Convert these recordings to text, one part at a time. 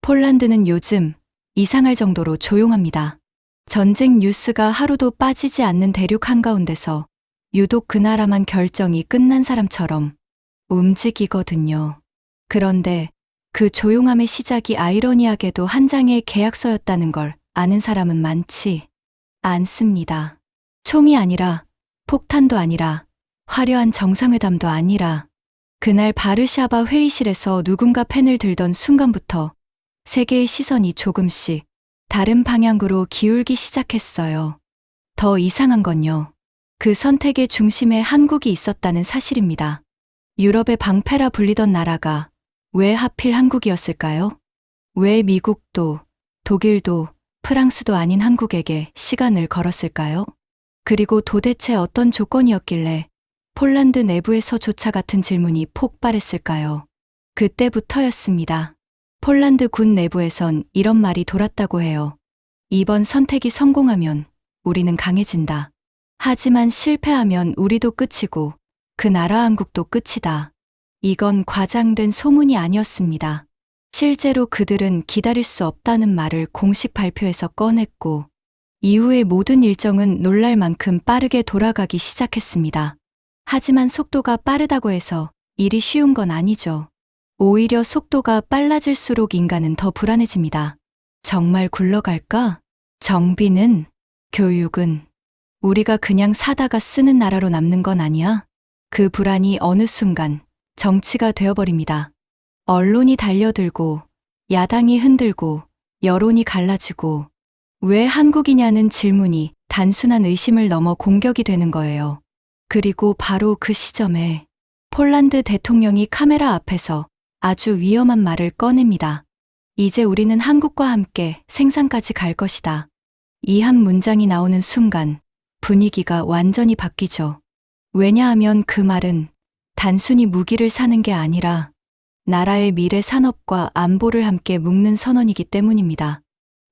폴란드는 요즘 이상할 정도로 조용합니다. 전쟁 뉴스가 하루도 빠지지 않는 대륙 한가운데서 유독 그 나라만 결정이 끝난 사람처럼 움직이거든요. 그런데 그 조용함의 시작이 아이러니하게도 한 장의 계약서였다는 걸 아는 사람은 많지 않습니다. 총이 아니라, 폭탄도 아니라, 화려한 정상회담도 아니라, 그날 바르샤바 회의실에서 누군가 펜을 들던 순간부터 세계의 시선이 조금씩 다른 방향으로 기울기 시작했어요. 더 이상한 건요, 그 선택의 중심에 한국이 있었다는 사실입니다. 유럽의 방패라 불리던 나라가 왜 하필 한국이었을까요? 왜 미국도, 독일도, 프랑스도 아닌 한국에게 시간을 걸었을까요? 그리고 도대체 어떤 조건이었길래 폴란드 내부에서조차 같은 질문이 폭발했을까요? 그때부터였습니다. 폴란드 군 내부에선 이런 말이 돌았다고 해요. 이번 선택이 성공하면 우리는 강해진다. 하지만 실패하면 우리도 끝이고 그 나라 한국도 끝이다. 이건 과장된 소문이 아니었습니다. 실제로 그들은 기다릴 수 없다는 말을 공식 발표에서 꺼냈고 이후의 모든 일정은 놀랄 만큼 빠르게 돌아가기 시작했습니다. 하지만 속도가 빠르다고 해서 일이 쉬운 건 아니죠. 오히려 속도가 빨라질수록 인간은 더 불안해집니다. 정말 굴러갈까? 정비는, 교육은 우리가 그냥 사다가 쓰는 나라로 남는 건 아니야? 그 불안이 어느 순간 정치가 되어버립니다. 언론이 달려들고, 야당이 흔들고, 여론이 갈라지고, 왜 한국이냐는 질문이 단순한 의심을 넘어 공격이 되는 거예요. 그리고 바로 그 시점에 폴란드 대통령이 카메라 앞에서 아주 위험한 말을 꺼냅니다. 이제 우리는 한국과 함께 생산까지 갈 것이다. 이 한 문장이 나오는 순간 분위기가 완전히 바뀌죠. 왜냐하면 그 말은 단순히 무기를 사는 게 아니라 나라의 미래 산업과 안보를 함께 묶는 선언이기 때문입니다.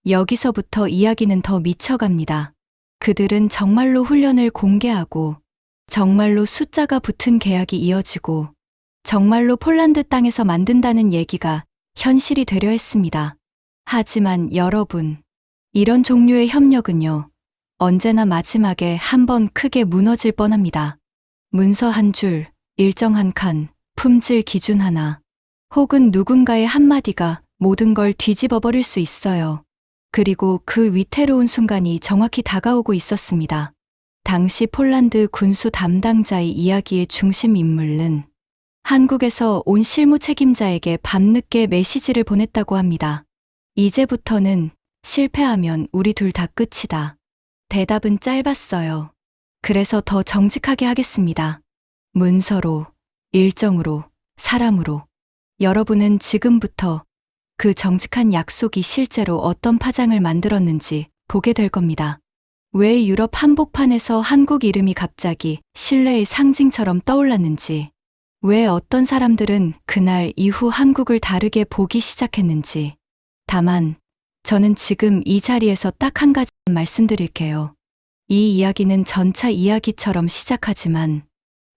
여기서부터 이야기는 더 미쳐갑니다. 그들은 정말로 훈련을 공개하고 정말로 숫자가 붙은 계약이 이어지고 정말로 폴란드 땅에서 만든다는 얘기가 현실이 되려 했습니다. 하지만 여러분, 이런 종류의 협력은요, 언제나 마지막에 한번 크게 무너질 뻔합니다. 문서 한 줄, 일정 한 칸, 품질 기준 하나, 혹은 누군가의 한마디가 모든 걸 뒤집어 버릴 수 있어요. 그리고 그 위태로운 순간이 정확히 다가오고 있었습니다. 당시 폴란드 군수 담당자의 이야기의 중심 인물은 한국에서 온 실무 책임자에게 밤늦게 메시지를 보냈다고 합니다. 이제부터는 실패하면 우리 둘 다 끝이다. 대답은 짧았어요. 그래서 더 정직하게 하겠습니다. 문서로, 일정으로, 사람으로. 여러분은 지금부터 그 정직한 약속이 실제로 어떤 파장을 만들었는지 보게 될 겁니다. 왜 유럽 한복판에서 한국 이름이 갑자기 신뢰의 상징처럼 떠올랐는지, 왜 어떤 사람들은 그날 이후 한국을 다르게 보기 시작했는지. 다만 저는 지금 이 자리에서 딱 한 가지 말씀드릴게요. 이 이야기는 전차 이야기처럼 시작하지만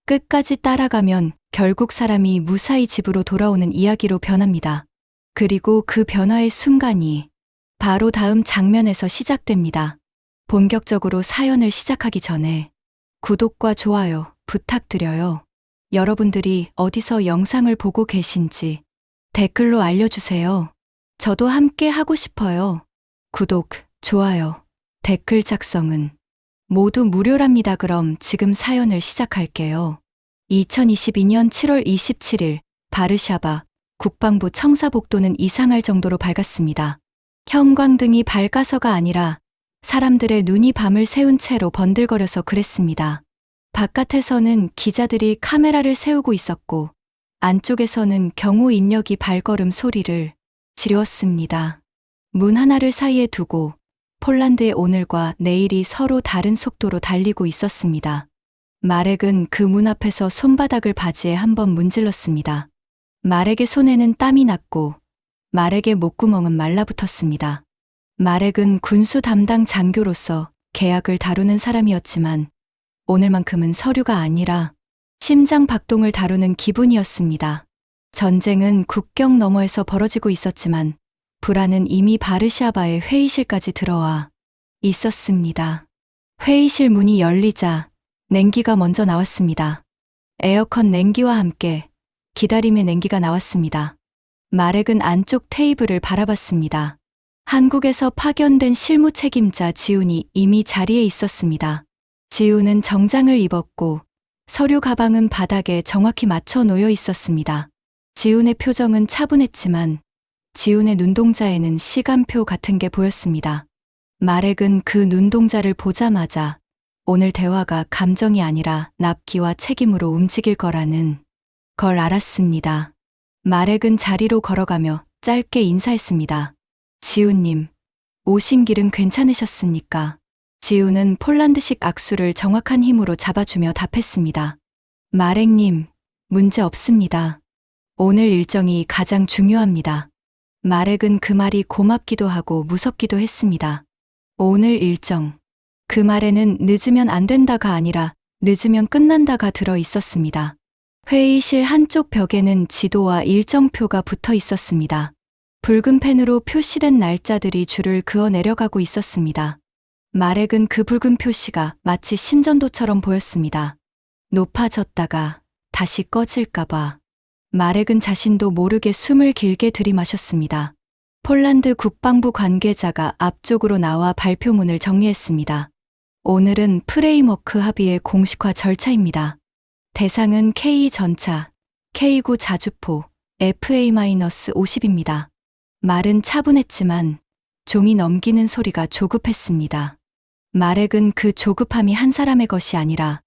끝까지 따라가면 결국 사람이 무사히 집으로 돌아오는 이야기로 변합니다. 그리고 그 변화의 순간이 바로 다음 장면에서 시작됩니다. 본격적으로 사연을 시작하기 전에 구독과 좋아요 부탁드려요. 여러분들이 어디서 영상을 보고 계신지 댓글로 알려주세요. 저도 함께 하고 싶어요. 구독, 좋아요, 댓글 작성은 모두 무료랍니다. 그럼 지금 사연을 시작할게요. 2022년 7월 27일 바르샤바 국방부 청사복도는 이상할 정도로 밝았습니다. 형광등이 밝아서가 아니라 사람들의 눈이 밤을 새운 채로 번들거려서 그랬습니다. 바깥에서는 기자들이 카메라를 세우고 있었고 안쪽에서는 경호 인력이 발걸음 소리를 지르었습니다. 문 하나를 사이에 두고 폴란드의 오늘과 내일이 서로 다른 속도로 달리고 있었습니다. 마렉은 그 문 앞에서 손바닥을 바지에 한번 문질렀습니다. 마렉의 손에는 땀이 났고 마렉의 목구멍은 말라붙었습니다. 마렉은 군수 담당 장교로서 계약을 다루는 사람이었지만 오늘만큼은 서류가 아니라 심장 박동을 다루는 기분이었습니다. 전쟁은 국경 너머에서 벌어지고 있었지만 불안은 이미 바르샤바의 회의실까지 들어와 있었습니다. 회의실 문이 열리자 냉기가 먼저 나왔습니다. 에어컨 냉기와 함께 기다림의 냉기가 나왔습니다. 마렉은 안쪽 테이블을 바라봤습니다. 한국에서 파견된 실무 책임자 지훈이 이미 자리에 있었습니다. 지훈은 정장을 입었고 서류 가방은 바닥에 정확히 맞춰 놓여 있었습니다. 지훈의 표정은 차분했지만 지훈의 눈동자에는 시간표 같은 게 보였습니다. 마렉은 그 눈동자를 보자마자 오늘 대화가 감정이 아니라 납기와 책임으로 움직일 거라는 걸 알았습니다. 마렉은 자리로 걸어가며 짧게 인사했습니다. 지훈님, 오신 길은 괜찮으셨습니까? 지훈은 폴란드식 악수를 정확한 힘으로 잡아주며 답했습니다. 마렉님, 문제 없습니다. 오늘 일정이 가장 중요합니다. 마렉은 그 말이 고맙기도 하고 무섭기도 했습니다. 오늘 일정. 그 말에는 늦으면 안 된다가 아니라 늦으면 끝난다가 들어 있었습니다. 회의실 한쪽 벽에는 지도와 일정표가 붙어 있었습니다. 붉은 펜으로 표시된 날짜들이 줄을 그어 내려가고 있었습니다. 마렉은 그 붉은 표시가 마치 심전도처럼 보였습니다. 높아졌다가 다시 꺼질까봐. 마렉은 자신도 모르게 숨을 길게 들이마셨습니다. 폴란드 국방부 관계자가 앞쪽으로 나와 발표문을 정리했습니다. 오늘은 프레임워크 합의의 공식화 절차입니다. 대상은 K 전차, K9 자주포, FA-50입니다. 말은 차분했지만 종이 넘기는 소리가 조급했습니다. 마렉은 그 조급함이 한 사람의 것이 아니라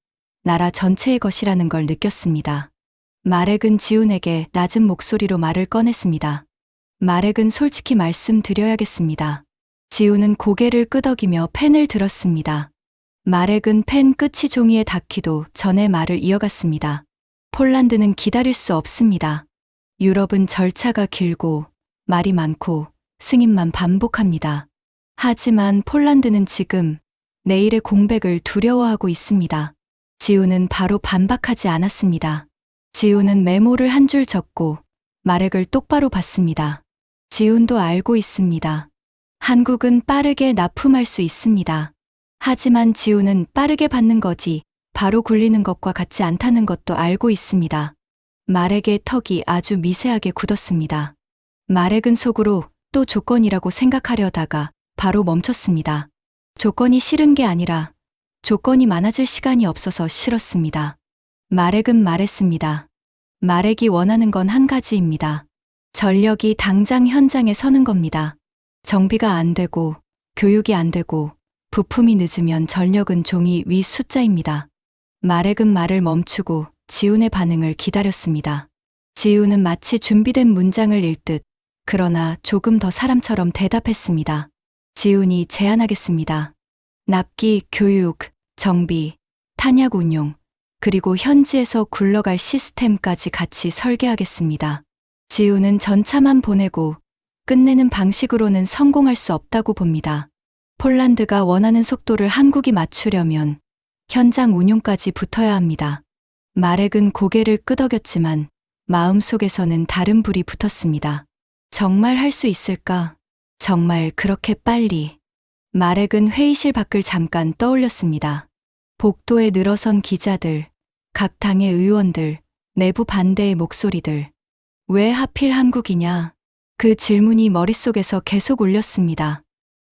나라 전체의 것이라는 걸 느꼈습니다. 마렉은 지훈에게 낮은 목소리로 말을 꺼냈습니다. 마렉은 솔직히 말씀드려야겠습니다. 지훈은 고개를 끄덕이며 펜을 들었습니다. 마렉은 펜 끝이 종이에 닿기도 전에 말을 이어갔습니다. 폴란드는 기다릴 수 없습니다. 유럽은 절차가 길고 말이 많고 승인만 반복합니다. 하지만 폴란드는 지금 내일의 공백을 두려워하고 있습니다. 지훈은 바로 반박하지 않았습니다. 지훈은 메모를 한 줄 적고 마렉을 똑바로 봤습니다. 지훈도 알고 있습니다. 한국은 빠르게 납품할 수 있습니다. 하지만 지훈은 빠르게 받는 거지 바로 굴리는 것과 같지 않다는 것도 알고 있습니다. 마렉의 턱이 아주 미세하게 굳었습니다. 마렉은 속으로 또 조건이라고 생각하려다가 바로 멈췄습니다. 조건이 싫은 게 아니라 조건이 많아질 시간이 없어서 싫었습니다. 마렉은 말했습니다. 마렉이 원하는 건 한 가지입니다. 전력이 당장 현장에 서는 겁니다. 정비가 안 되고 교육이 안 되고 부품이 늦으면 전력은 종이 위 숫자입니다. 마렉은 말을 멈추고 지훈의 반응을 기다렸습니다. 지훈은 마치 준비된 문장을 읽듯 그러나 조금 더 사람처럼 대답했습니다. 지훈이 제안하겠습니다. 납기, 교육, 정비, 탄약 운용, 그리고 현지에서 굴러갈 시스템까지 같이 설계하겠습니다. 지훈은 전차만 보내고 끝내는 방식으로는 성공할 수 없다고 봅니다. 폴란드가 원하는 속도를 한국이 맞추려면 현장 운용까지 붙어야 합니다. 마렉은 고개를 끄덕였지만 마음속에서는 다른 불이 붙었습니다. 정말 할 수 있을까? 정말 그렇게 빨리? 마렉은 회의실 밖을 잠깐 떠올렸습니다. 복도에 늘어선 기자들, 각 당의 의원들, 내부 반대의 목소리들. 왜 하필 한국이냐? 그 질문이 머릿속에서 계속 울렸습니다.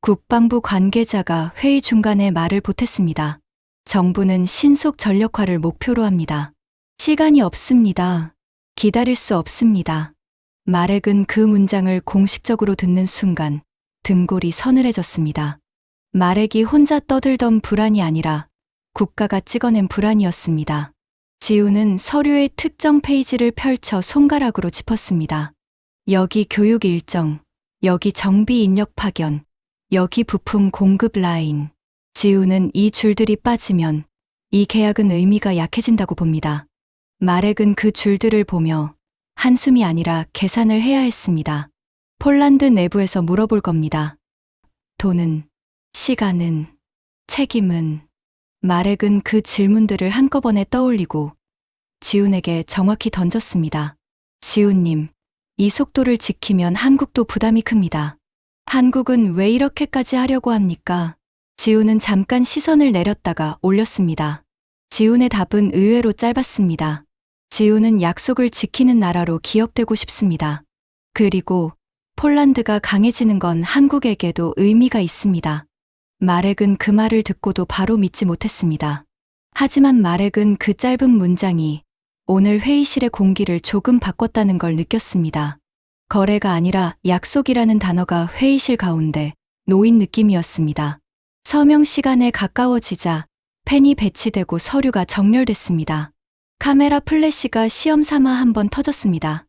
국방부 관계자가 회의 중간에 말을 보탰습니다. 정부는 신속 전력화를 목표로 합니다. 시간이 없습니다. 기다릴 수 없습니다. 마렉은 그 문장을 공식적으로 듣는 순간 등골이 서늘해졌습니다. 마렉이 혼자 떠들던 불안이 아니라 국가가 찍어낸 불안이었습니다. 지훈은 서류의 특정 페이지를 펼쳐 손가락으로 짚었습니다. 여기 교육 일정, 여기 정비 인력 파견, 여기 부품 공급 라인. 지훈은 이 줄들이 빠지면 이 계약은 의미가 약해진다고 봅니다. 마렉은 그 줄들을 보며 한숨이 아니라 계산을 해야 했습니다. 폴란드 내부에서 물어볼 겁니다. 돈은, 시간은, 책임은. 마렉은 그 질문들을 한꺼번에 떠올리고 지훈에게 정확히 던졌습니다. 지훈님, 이 속도를 지키면 한국도 부담이 큽니다. 한국은 왜 이렇게까지 하려고 합니까? 지훈은 잠깐 시선을 내렸다가 올렸습니다. 지훈의 답은 의외로 짧았습니다. 지훈은 약속을 지키는 나라로 기억되고 싶습니다. 그리고 폴란드가 강해지는 건 한국에게도 의미가 있습니다. 마렉은 그 말을 듣고도 바로 믿지 못했습니다. 하지만 마렉은 그 짧은 문장이 오늘 회의실의 공기를 조금 바꿨다는 걸 느꼈습니다. 거래가 아니라 약속이라는 단어가 회의실 가운데 놓인 느낌이었습니다. 서명 시간에 가까워지자 펜이 배치되고 서류가 정렬됐습니다. 카메라 플래시가 시험 삼아 한번 터졌습니다.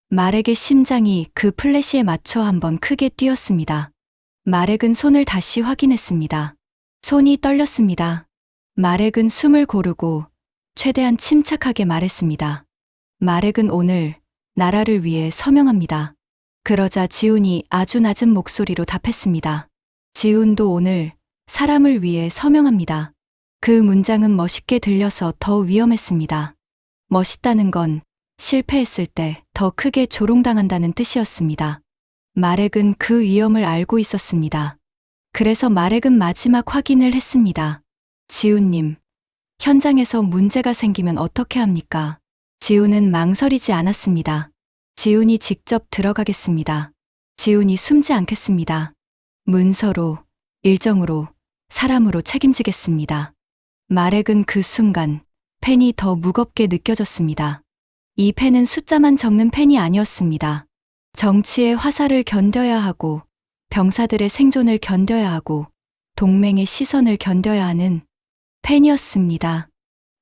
마렉의 심장이 그 플래시에 맞춰 한번 크게 뛰었습니다. 마렉은 손을 다시 확인했습니다. 손이 떨렸습니다. 마렉은 숨을 고르고 최대한 침착하게 말했습니다. 마렉은 오늘 나라를 위해 서명합니다. 그러자 지훈이 아주 낮은 목소리로 답했습니다. 지훈도 오늘 사람을 위해 서명합니다. 그 문장은 멋있게 들려서 더 위험했습니다. 멋있다는 건 실패했을 때 더 크게 조롱당한다는 뜻이었습니다. 마렉은 그 위험을 알고 있었습니다. 그래서 마렉은 마지막 확인을 했습니다. 지훈님, 현장에서 문제가 생기면 어떻게 합니까? 지훈은 망설이지 않았습니다. 지훈이 직접 들어가겠습니다. 지훈이 숨지 않겠습니다. 문서로, 일정으로, 사람으로 책임지겠습니다. 마렉은 그 순간 펜이 더 무겁게 느껴졌습니다. 이 펜은 숫자만 적는 펜이 아니었습니다. 정치의 화살을 견뎌야 하고 병사들의 생존을 견뎌야 하고 동맹의 시선을 견뎌야 하는 펜이었습니다.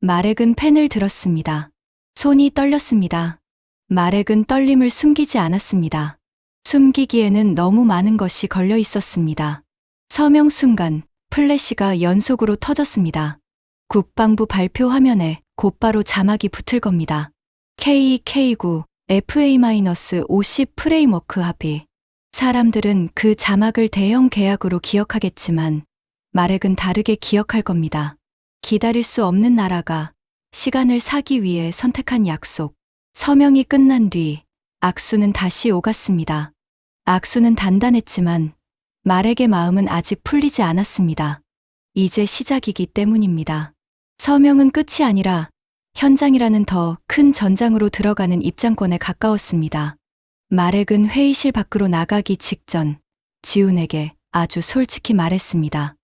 마렉은 펜을 들었습니다. 손이 떨렸습니다. 마렉은 떨림을 숨기지 않았습니다. 숨기기에는 너무 많은 것이 걸려 있었습니다. 서명 순간 플래시가 연속으로 터졌습니다. 국방부 발표 화면에 곧바로 자막이 붙을 겁니다. KK9 FA-50 프레임워크 합의. 사람들은 그 자막을 대형 계약으로 기억하겠지만 마렉은 다르게 기억할 겁니다. 기다릴 수 없는 나라가 시간을 사기 위해 선택한 약속. 서명이 끝난 뒤 악수는 다시 오갔습니다. 악수는 단단했지만 마렉의 마음은 아직 풀리지 않았습니다. 이제 시작이기 때문입니다. 서명은 끝이 아니라 현장이라는 더 큰 전장으로 들어가는 입장권에 가까웠습니다. 마렉은 회의실 밖으로 나가기 직전 지훈에게 아주 솔직히 말했습니다.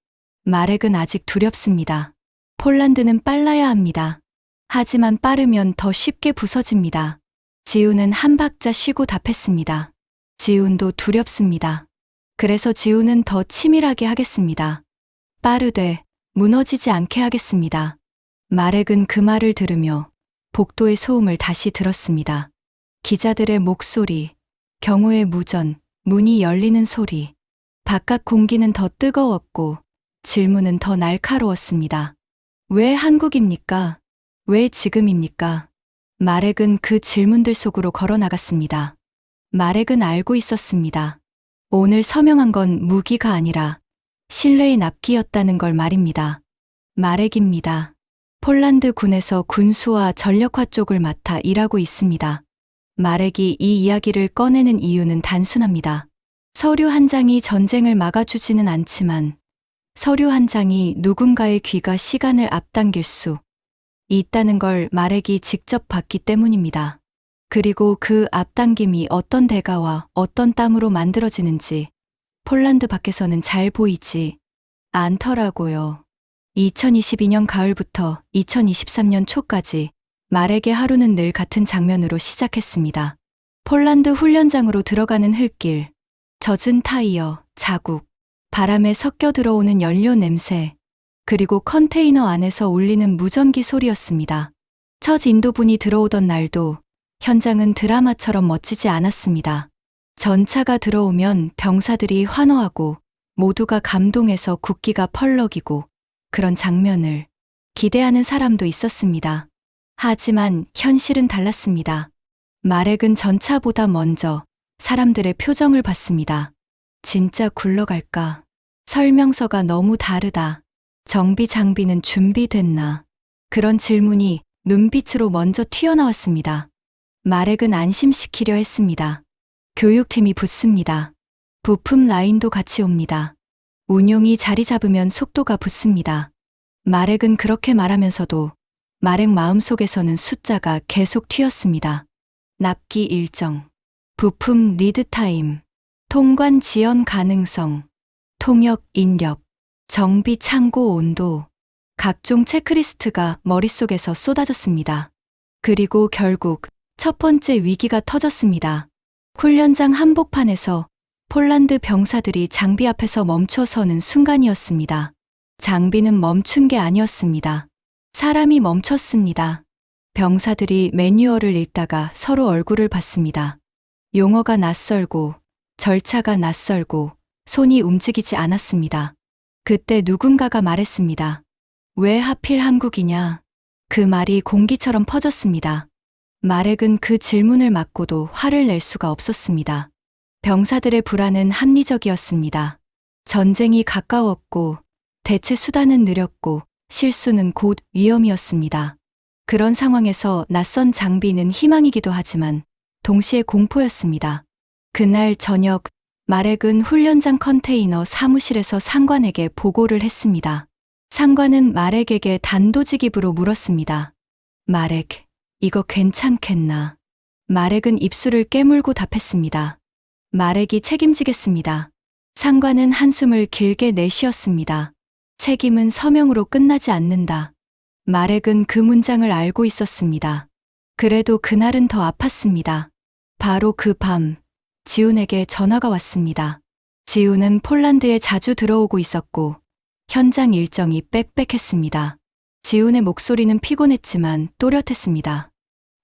마렉은 아직 두렵습니다. 폴란드는 빨라야 합니다. 하지만 빠르면 더 쉽게 부서집니다. 지훈은 한 박자 쉬고 답했습니다. 지훈도 두렵습니다. 그래서 지훈은 더 치밀하게 하겠습니다. 빠르되 무너지지 않게 하겠습니다. 마렉은 그 말을 들으며 복도의 소음을 다시 들었습니다. 기자들의 목소리, 경호의 무전, 문이 열리는 소리. 바깥 공기는 더 뜨거웠고 질문은 더 날카로웠습니다. 왜 한국입니까? 왜 지금입니까? 마렉은 그 질문들 속으로 걸어 나갔습니다. 마렉은 알고 있었습니다. 오늘 서명한 건 무기가 아니라 신뢰의 납기였다는 걸 말입니다. 마렉입니다. 폴란드 군에서 군수와 전력화 쪽을 맡아 일하고 있습니다. 마렉이 이 이야기를 꺼내는 이유는 단순합니다. 서류 한 장이 전쟁을 막아주지는 않지만 서류 한 장이 누군가의 귀가 시간을 앞당길 수 있다는 걸 마렉이 직접 봤기 때문입니다. 그리고 그 앞당김이 어떤 대가와 어떤 땀으로 만들어지는지 폴란드 밖에서는 잘 보이지 않더라고요. 2022년 가을부터 2023년 초까지 마렉의 하루는 늘 같은 장면으로 시작했습니다. 폴란드 훈련장으로 들어가는 흙길, 젖은 타이어, 자국, 바람에 섞여 들어오는 연료 냄새, 그리고 컨테이너 안에서 울리는 무전기 소리였습니다. 첫 인도분이 들어오던 날도 현장은 드라마처럼 멋지지 않았습니다. 전차가 들어오면 병사들이 환호하고 모두가 감동해서 국기가 펄럭이고 그런 장면을 기대하는 사람도 있었습니다. 하지만 현실은 달랐습니다. 마렉은 전차보다 먼저 사람들의 표정을 봤습니다. 진짜 굴러갈까? 설명서가 너무 다르다. 정비 장비는 준비됐나? 그런 질문이 눈빛으로 먼저 튀어나왔습니다. 마렉은 안심시키려 했습니다. 교육팀이 붙습니다. 부품 라인도 같이 옵니다. 운용이 자리 잡으면 속도가 붙습니다. 마렉은 그렇게 말하면서도 마렉 마음속에서는 숫자가 계속 튀었습니다. 납기 일정, 부품 리드타임, 통관 지연 가능성, 통역 인력, 정비 창고 온도, 각종 체크리스트가 머릿속에서 쏟아졌습니다. 그리고 결국 첫 번째 위기가 터졌습니다. 훈련장 한복판에서 폴란드 병사들이 장비 앞에서 멈춰서는 순간이었습니다. 장비는 멈춘 게 아니었습니다. 사람이 멈췄습니다. 병사들이 매뉴얼을 읽다가 서로 얼굴을 봤습니다. 용어가 낯설고 절차가 낯설고 손이 움직이지 않았습니다. 그때 누군가가 말했습니다. 왜 하필 한국이냐? 그 말이 공기처럼 퍼졌습니다. 마렉은 그 질문을 맞고도 화를 낼 수가 없었습니다. 병사들의 불안은 합리적이었습니다. 전쟁이 가까웠고 대체 수단은 느렸고 실수는 곧 위험이었습니다. 그런 상황에서 낯선 장비는 희망이기도 하지만 동시에 공포였습니다. 그날 저녁 마렉은 훈련장 컨테이너 사무실에서 상관에게 보고를 했습니다. 상관은 마렉에게 단도직입으로 물었습니다. 마렉, 이거 괜찮겠나? 마렉은 입술을 깨물고 답했습니다. 마렉이 책임지겠습니다. 상관은 한숨을 길게 내쉬었습니다. 책임은 서명으로 끝나지 않는다. 마렉은 그 문장을 알고 있었습니다. 그래도 그날은 더 아팠습니다. 바로 그 밤, 지훈에게 전화가 왔습니다. 지훈은 폴란드에 자주 들어오고 있었고 현장 일정이 빽빽했습니다. 지훈의 목소리는 피곤했지만 또렷했습니다.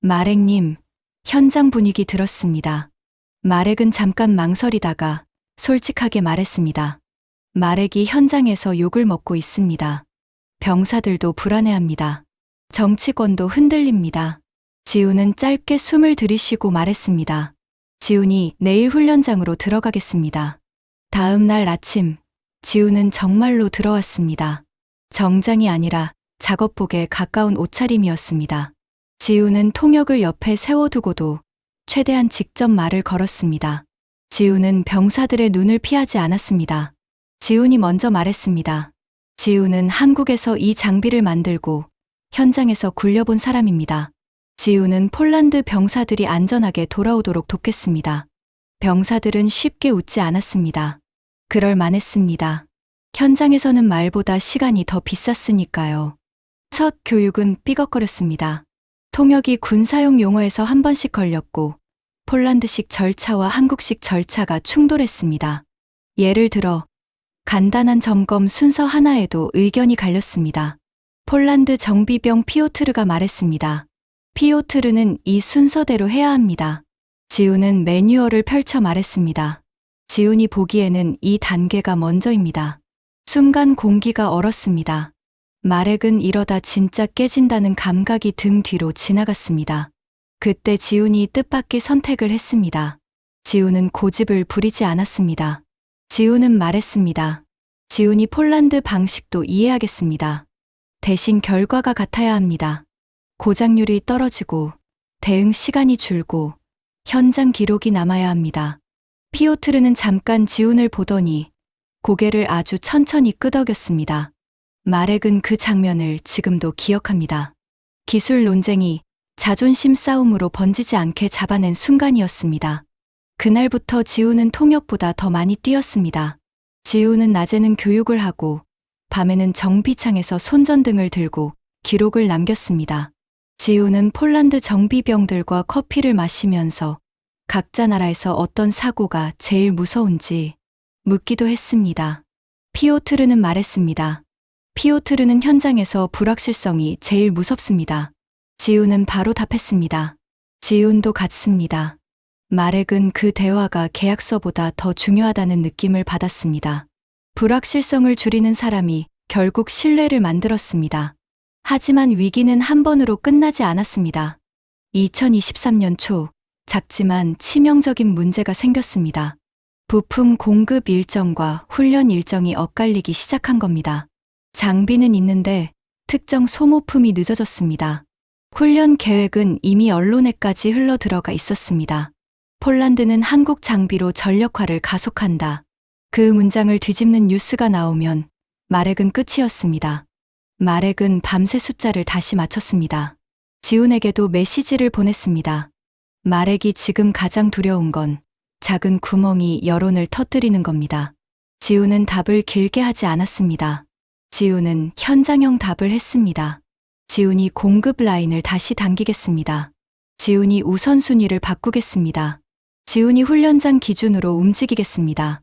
마렉님, 현장 분위기 들었습니다. 마렉은 잠깐 망설이다가 솔직하게 말했습니다. 마렉이 현장에서 욕을 먹고 있습니다. 병사들도 불안해합니다. 정치권도 흔들립니다. 지훈은 짧게 숨을 들이쉬고 말했습니다. 지훈이 내일 훈련장으로 들어가겠습니다. 다음 날 아침, 지훈은 정말로 들어왔습니다. 정장이 아니라 작업복에 가까운 옷차림이었습니다. 지훈은 통역을 옆에 세워두고도 최대한 직접 말을 걸었습니다. 지훈은 병사들의 눈을 피하지 않았습니다. 지훈이 먼저 말했습니다. 지훈은 한국에서 이 장비를 만들고 현장에서 굴려본 사람입니다. 지훈은 폴란드 병사들이 안전하게 돌아오도록 돕겠습니다. 병사들은 쉽게 웃지 않았습니다. 그럴 만했습니다. 현장에서는 말보다 시간이 더 비쌌으니까요. 첫 교육은 삐걱거렸습니다. 통역이 군사용 용어에서 한 번씩 걸렸고 폴란드식 절차와 한국식 절차가 충돌했습니다. 예를 들어 간단한 점검 순서 하나에도 의견이 갈렸습니다. 폴란드 정비병 피오트르가 말했습니다. 피오트르는 이 순서대로 해야 합니다. 지훈은 매뉴얼을 펼쳐 말했습니다. 지훈이 보기에는 이 단계가 먼저입니다. 순간 공기가 얼었습니다. 마렉은 이러다 진짜 깨진다는 감각이 등 뒤로 지나갔습니다. 그때 지훈이 뜻밖의 선택을 했습니다. 지훈은 고집을 부리지 않았습니다. 지훈은 말했습니다. 지훈이 폴란드 방식도 이해하겠습니다. 대신 결과가 같아야 합니다. 고장률이 떨어지고 대응 시간이 줄고 현장 기록이 남아야 합니다. 피오트르는 잠깐 지훈을 보더니 고개를 아주 천천히 끄덕였습니다. 마렉은 그 장면을 지금도 기억합니다. 기술 논쟁이 자존심 싸움으로 번지지 않게 잡아낸 순간이었습니다. 그날부터 지훈은 통역보다 더 많이 뛰었습니다. 지훈은 낮에는 교육을 하고 밤에는 정비창에서 손전등을 들고 기록을 남겼습니다. 지훈은 폴란드 정비병들과 커피를 마시면서 각자 나라에서 어떤 사고가 제일 무서운지 묻기도 했습니다. 피오트르는 말했습니다. 피오트르는 현장에서 불확실성이 제일 무섭습니다. 지훈은 바로 답했습니다. 지훈도 같습니다. 마렉은 그 대화가 계약서보다 더 중요하다는 느낌을 받았습니다. 불확실성을 줄이는 사람이 결국 신뢰를 만들었습니다. 하지만 위기는 한 번으로 끝나지 않았습니다. 2023년 초, 작지만 치명적인 문제가 생겼습니다. 부품 공급 일정과 훈련 일정이 엇갈리기 시작한 겁니다. 장비는 있는데 특정 소모품이 늦어졌습니다. 훈련 계획은 이미 언론에까지 흘러 들어가 있었습니다. 폴란드는 한국 장비로 전력화를 가속한다. 그 문장을 뒤집는 뉴스가 나오면 마렉은 끝이었습니다. 마렉은 밤새 숫자를 다시 맞췄습니다. 지훈에게도 메시지를 보냈습니다. 마렉이 지금 가장 두려운 건 작은 구멍이 여론을 터뜨리는 겁니다. 지훈은 답을 길게 하지 않았습니다. 지훈은 현장형 답을 했습니다. 지훈이 공급 라인을 다시 당기겠습니다. 지훈이 우선순위를 바꾸겠습니다. 지훈이 훈련장 기준으로 움직이겠습니다.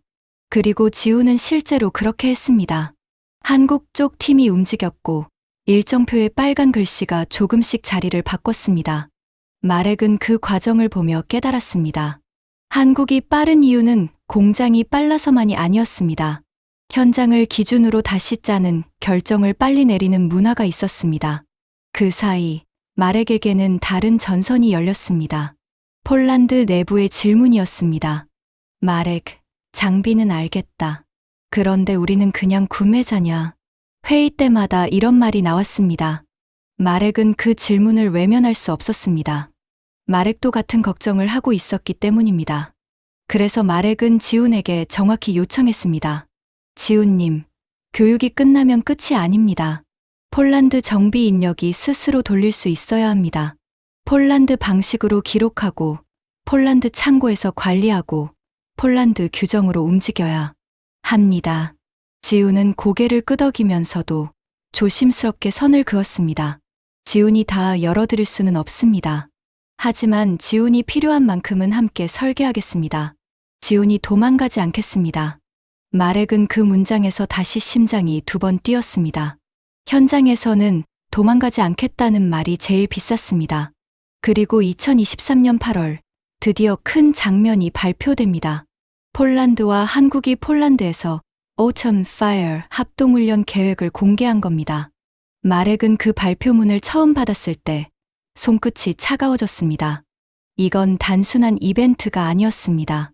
그리고 지훈은 실제로 그렇게 했습니다. 한국 쪽 팀이 움직였고 일정표의 빨간 글씨가 조금씩 자리를 바꿨습니다. 마렉은 그 과정을 보며 깨달았습니다. 한국이 빠른 이유는 공장이 빨라서만이 아니었습니다. 현장을 기준으로 다시 짜는, 결정을 빨리 내리는 문화가 있었습니다. 그 사이 마렉에게는 다른 전선이 열렸습니다. 폴란드 내부의 질문이었습니다. 마렉, 장비는 알겠다. 그런데 우리는 그냥 구매자냐? 회의 때마다 이런 말이 나왔습니다. 마렉은 그 질문을 외면할 수 없었습니다. 마렉도 같은 걱정을 하고 있었기 때문입니다. 그래서 마렉은 지훈에게 정확히 요청했습니다. 지훈님, 교육이 끝나면 끝이 아닙니다. 폴란드 정비 인력이 스스로 돌릴 수 있어야 합니다. 폴란드 방식으로 기록하고, 폴란드 창고에서 관리하고, 폴란드 규정으로 움직여야 합니다. 지훈은 고개를 끄덕이면서도 조심스럽게 선을 그었습니다. 지훈이 다 열어드릴 수는 없습니다. 하지만 지훈이 필요한 만큼은 함께 설계하겠습니다. 지훈이 도망가지 않겠습니다. 마렉은 그 문장에서 다시 심장이 2번 뛰었습니다. 현장에서는 도망가지 않겠다는 말이 제일 비쌌습니다. 그리고 2023년 8월, 드디어 큰 장면이 발표됩니다. 폴란드와 한국이 폴란드에서 Autumn Fire 합동훈련 계획을 공개한 겁니다. 마렉은 그 발표문을 처음 받았을 때 손끝이 차가워졌습니다. 이건 단순한 이벤트가 아니었습니다.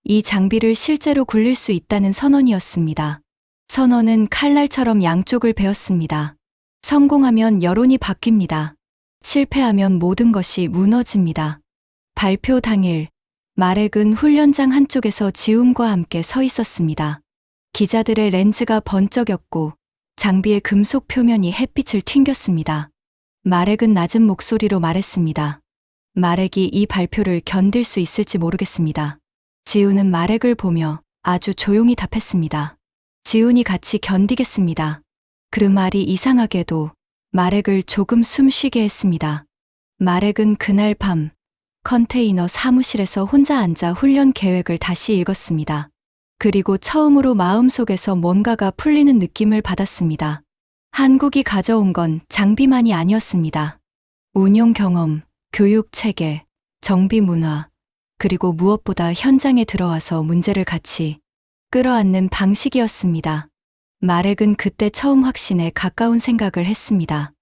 이 장비를 실제로 굴릴 수 있다는 선언이었습니다. 선언은 칼날처럼 양쪽을 베었습니다. 성공하면 여론이 바뀝니다. 실패하면 모든 것이 무너집니다. 발표 당일, 마렉은 훈련장 한쪽에서 지훈과 함께 서 있었습니다. 기자들의 렌즈가 번쩍였고 장비의 금속 표면이 햇빛을 튕겼습니다. 마렉은 낮은 목소리로 말했습니다. 마렉이 이 발표를 견딜 수 있을지 모르겠습니다. 지훈은 마렉을 보며 아주 조용히 답했습니다. 지훈이 같이 견디겠습니다. 그 말이 이상하게도 마렉을 조금 숨쉬게 했습니다. 마렉은 그날 밤 컨테이너 사무실에서 혼자 앉아 훈련 계획을 다시 읽었습니다. 그리고 처음으로 마음속에서 뭔가가 풀리는 느낌을 받았습니다. 한국이 가져온 건 장비만이 아니었습니다. 운용 경험, 교육 체계, 정비 문화, 그리고 무엇보다 현장에 들어와서 문제를 같이 끌어안는 방식이었습니다. 마렉은 그때 처음 확신에 가까운 생각을 했습니다.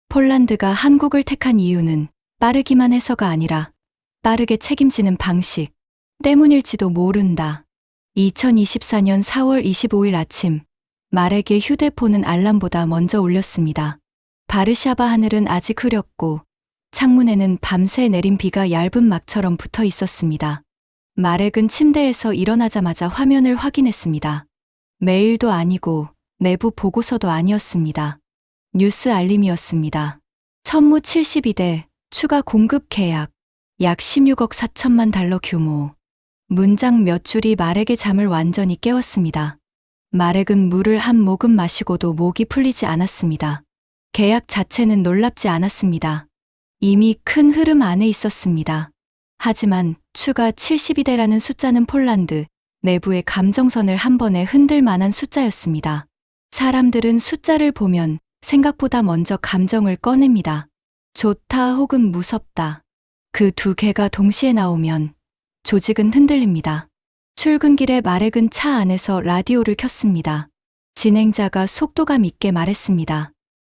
폴란드가 한국을 택한 이유는 빠르기만 해서가 아니라 빠르게 책임지는 방식 때문일지도 모른다. 2024년 4월 25일 아침, 마렉의 휴대폰은 알람보다 먼저 울렸습니다. 바르샤바 하늘은 아직 흐렸고 창문에는 밤새 내린 비가 얇은 막처럼 붙어 있었습니다. 마렉은 침대에서 일어나자마자 화면을 확인했습니다. 메일도 아니고 내부 보고서도 아니었습니다. 뉴스 알림이었습니다. 천무 72대, 추가 공급 계약, 약 16억 4천만 달러 규모. 문장 몇 줄이 마렉의 잠을 완전히 깨웠습니다. 마렉은 물을 한 모금 마시고도 목이 풀리지 않았습니다. 계약 자체는 놀랍지 않았습니다. 이미 큰 흐름 안에 있었습니다. 하지만 추가 72대라는 숫자는 폴란드 내부의 감정선을 한 번에 흔들 만한 숫자였습니다. 사람들은 숫자를 보면 생각보다 먼저 감정을 꺼냅니다. 좋다 혹은 무섭다. 그 두 개가 동시에 나오면 조직은 흔들립니다. 출근길에 마렉은 차 안에서 라디오를 켰습니다. 진행자가 속도감 있게 말했습니다.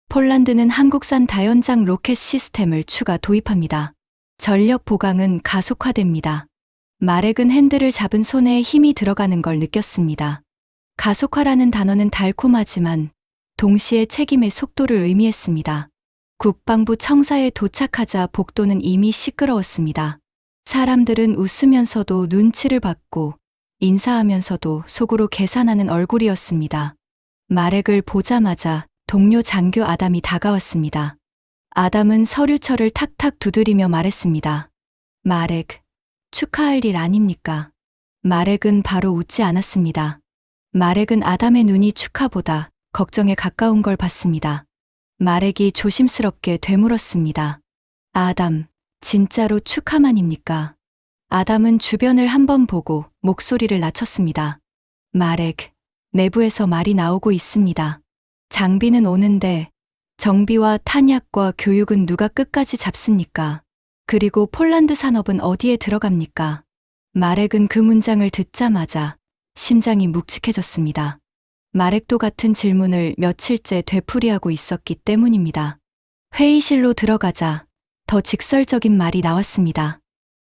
폴란드는 한국산 다연장 로켓 시스템을 추가 도입합니다. 전력 보강은 가속화됩니다. 마렉은 핸들을 잡은 손에 힘이 들어가는 걸 느꼈습니다. 가속화라는 단어는 달콤하지만 동시에 책임의 속도를 의미했습니다. 국방부 청사에 도착하자 복도는 이미 시끄러웠습니다. 사람들은 웃으면서도 눈치를 받고 인사하면서도 속으로 계산하는 얼굴이었습니다. 마렉을 보자마자 동료 장교 아담이 다가왔습니다. 아담은 서류철을 탁탁 두드리며 말했습니다. 마렉, 축하할 일 아닙니까? 마렉은 바로 웃지 않았습니다. 마렉은 아담의 눈이 축하보다 걱정에 가까운 걸 봤습니다. 마렉이 조심스럽게 되물었습니다. 아담, 진짜로 축하만입니까? 아담은 주변을 한번 보고 목소리를 낮췄습니다. 마렉, 내부에서 말이 나오고 있습니다. 장비는 오는데 정비와 탄약과 교육은 누가 끝까지 잡습니까? 그리고 폴란드 산업은 어디에 들어갑니까? 마렉은 그 문장을 듣자마자 심장이 묵직해졌습니다. 마렉도 같은 질문을 며칠째 되풀이하고 있었기 때문입니다. 회의실로 들어가자 더 직설적인 말이 나왔습니다.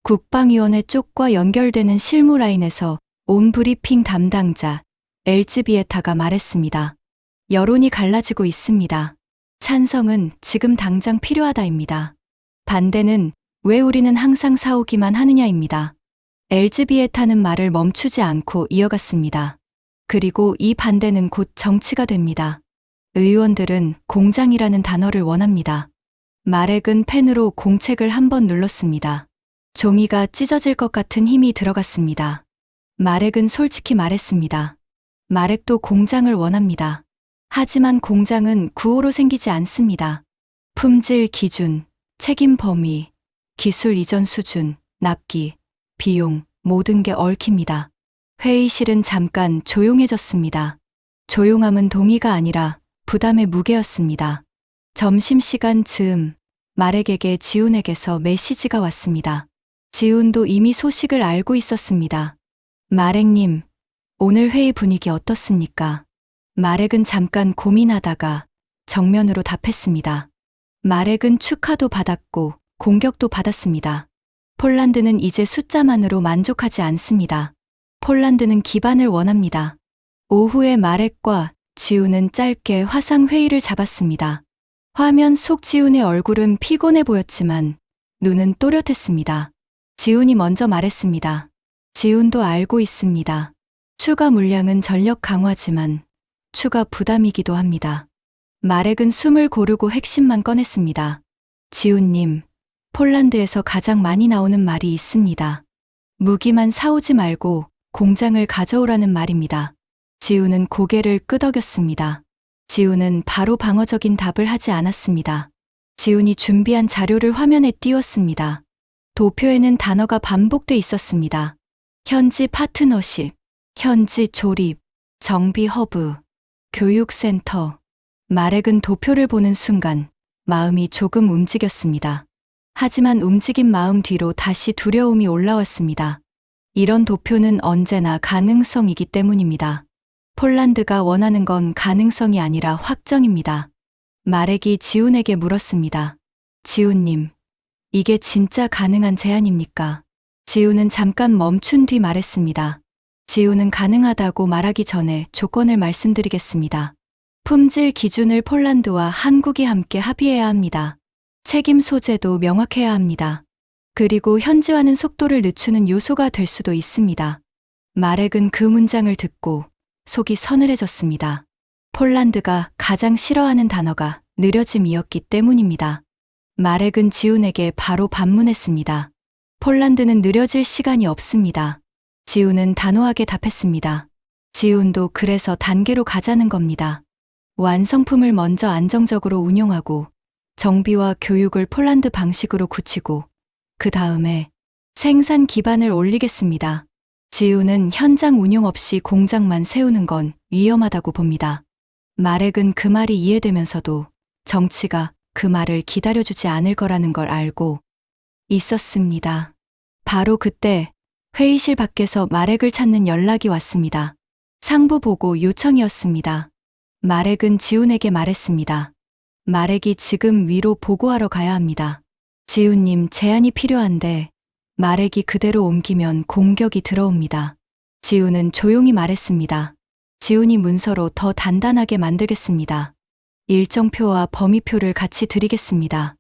국방위원회 쪽과 연결되는 실무 라인에서 온 브리핑 담당자 엘즈비에타가 말했습니다. 여론이 갈라지고 있습니다. 찬성은 지금 당장 필요하다입니다. 반대는 왜 우리는 항상 사오기만 하느냐입니다. 엘즈비에타는 말을 멈추지 않고 이어갔습니다. 그리고 이 반대는 곧 정치가 됩니다. 의원들은 공장이라는 단어를 원합니다. 마렉은 펜으로 공책을 한번 눌렀습니다. 종이가 찢어질 것 같은 힘이 들어갔습니다. 마렉은 솔직히 말했습니다. 마렉도 공장을 원합니다. 하지만 공장은 구호로 생기지 않습니다. 품질 기준, 책임 범위, 기술 이전 수준, 납기, 비용, 모든 게 얽힙니다. 회의실은 잠깐 조용해졌습니다. 조용함은 동의가 아니라 부담의 무게였습니다. 점심시간 즈음, 마렉에게 지훈에게서 메시지가 왔습니다. 지훈도 이미 소식을 알고 있었습니다. 마렉님, 오늘 회의 분위기 어떻습니까? 마렉은 잠깐 고민하다가 정면으로 답했습니다. 마렉은 축하도 받았고 공격도 받았습니다. 폴란드는 이제 숫자만으로 만족하지 않습니다. 폴란드는 기반을 원합니다. 오후에 마렉과 지훈은 짧게 화상회의를 잡았습니다. 화면 속 지훈의 얼굴은 피곤해 보였지만 눈은 또렷했습니다. 지훈이 먼저 말했습니다. 지훈도 알고 있습니다. 추가 물량은 전력 강화지만 추가 부담이기도 합니다. 마렉은 숨을 고르고 핵심만 꺼냈습니다. 지훈님, 폴란드에서 가장 많이 나오는 말이 있습니다. 무기만 사오지 말고 공장을 가져오라는 말입니다. 지훈은 고개를 끄덕였습니다. 지훈은 바로 방어적인 답을 하지 않았습니다. 지훈이 준비한 자료를 화면에 띄웠습니다. 도표에는 단어가 반복돼 있었습니다. 현지 파트너십, 현지 조립, 정비 허브, 교육센터. 마렉은 도표를 보는 순간 마음이 조금 움직였습니다. 하지만 움직인 마음 뒤로 다시 두려움이 올라왔습니다. 이런 도표는 언제나 가능성이기 때문입니다. 폴란드가 원하는 건 가능성이 아니라 확정입니다. 마렉이 지훈에게 물었습니다. 지훈님, 이게 진짜 가능한 제안입니까? 지훈은 잠깐 멈춘 뒤 말했습니다. 지훈은 가능하다고 말하기 전에 조건을 말씀드리겠습니다. 품질 기준을 폴란드와 한국이 함께 합의해야 합니다. 책임 소재도 명확해야 합니다. 그리고 현지화는 속도를 늦추는 요소가 될 수도 있습니다. 마렉은 그 문장을 듣고 속이 서늘해졌습니다. 폴란드가 가장 싫어하는 단어가 느려짐이었기 때문입니다. 마렉은 지훈에게 바로 반문했습니다. 폴란드는 느려질 시간이 없습니다. 지훈은 단호하게 답했습니다. 지훈도 그래서 단계로 가자는 겁니다. 완성품을 먼저 안정적으로 운용하고 정비와 교육을 폴란드 방식으로 굳히고 그 다음에 생산 기반을 올리겠습니다. 지훈은 현장 운용 없이 공장만 세우는 건 위험하다고 봅니다. 마렉은 그 말이 이해되면서도 정치가 그 말을 기다려주지 않을 거라는 걸 알고 있었습니다. 바로 그때 회의실 밖에서 마렉을 찾는 연락이 왔습니다. 상부 보고 요청이었습니다. 마렉은 지훈에게 말했습니다. 마렉이 지금 위로 보고하러 가야 합니다. 지훈님, 제안이 필요한데 마렉이 그대로 옮기면 공격이 들어옵니다. 지훈은 조용히 말했습니다. 지훈이 문서로 더 단단하게 만들겠습니다. 일정표와 범위표를 같이 드리겠습니다.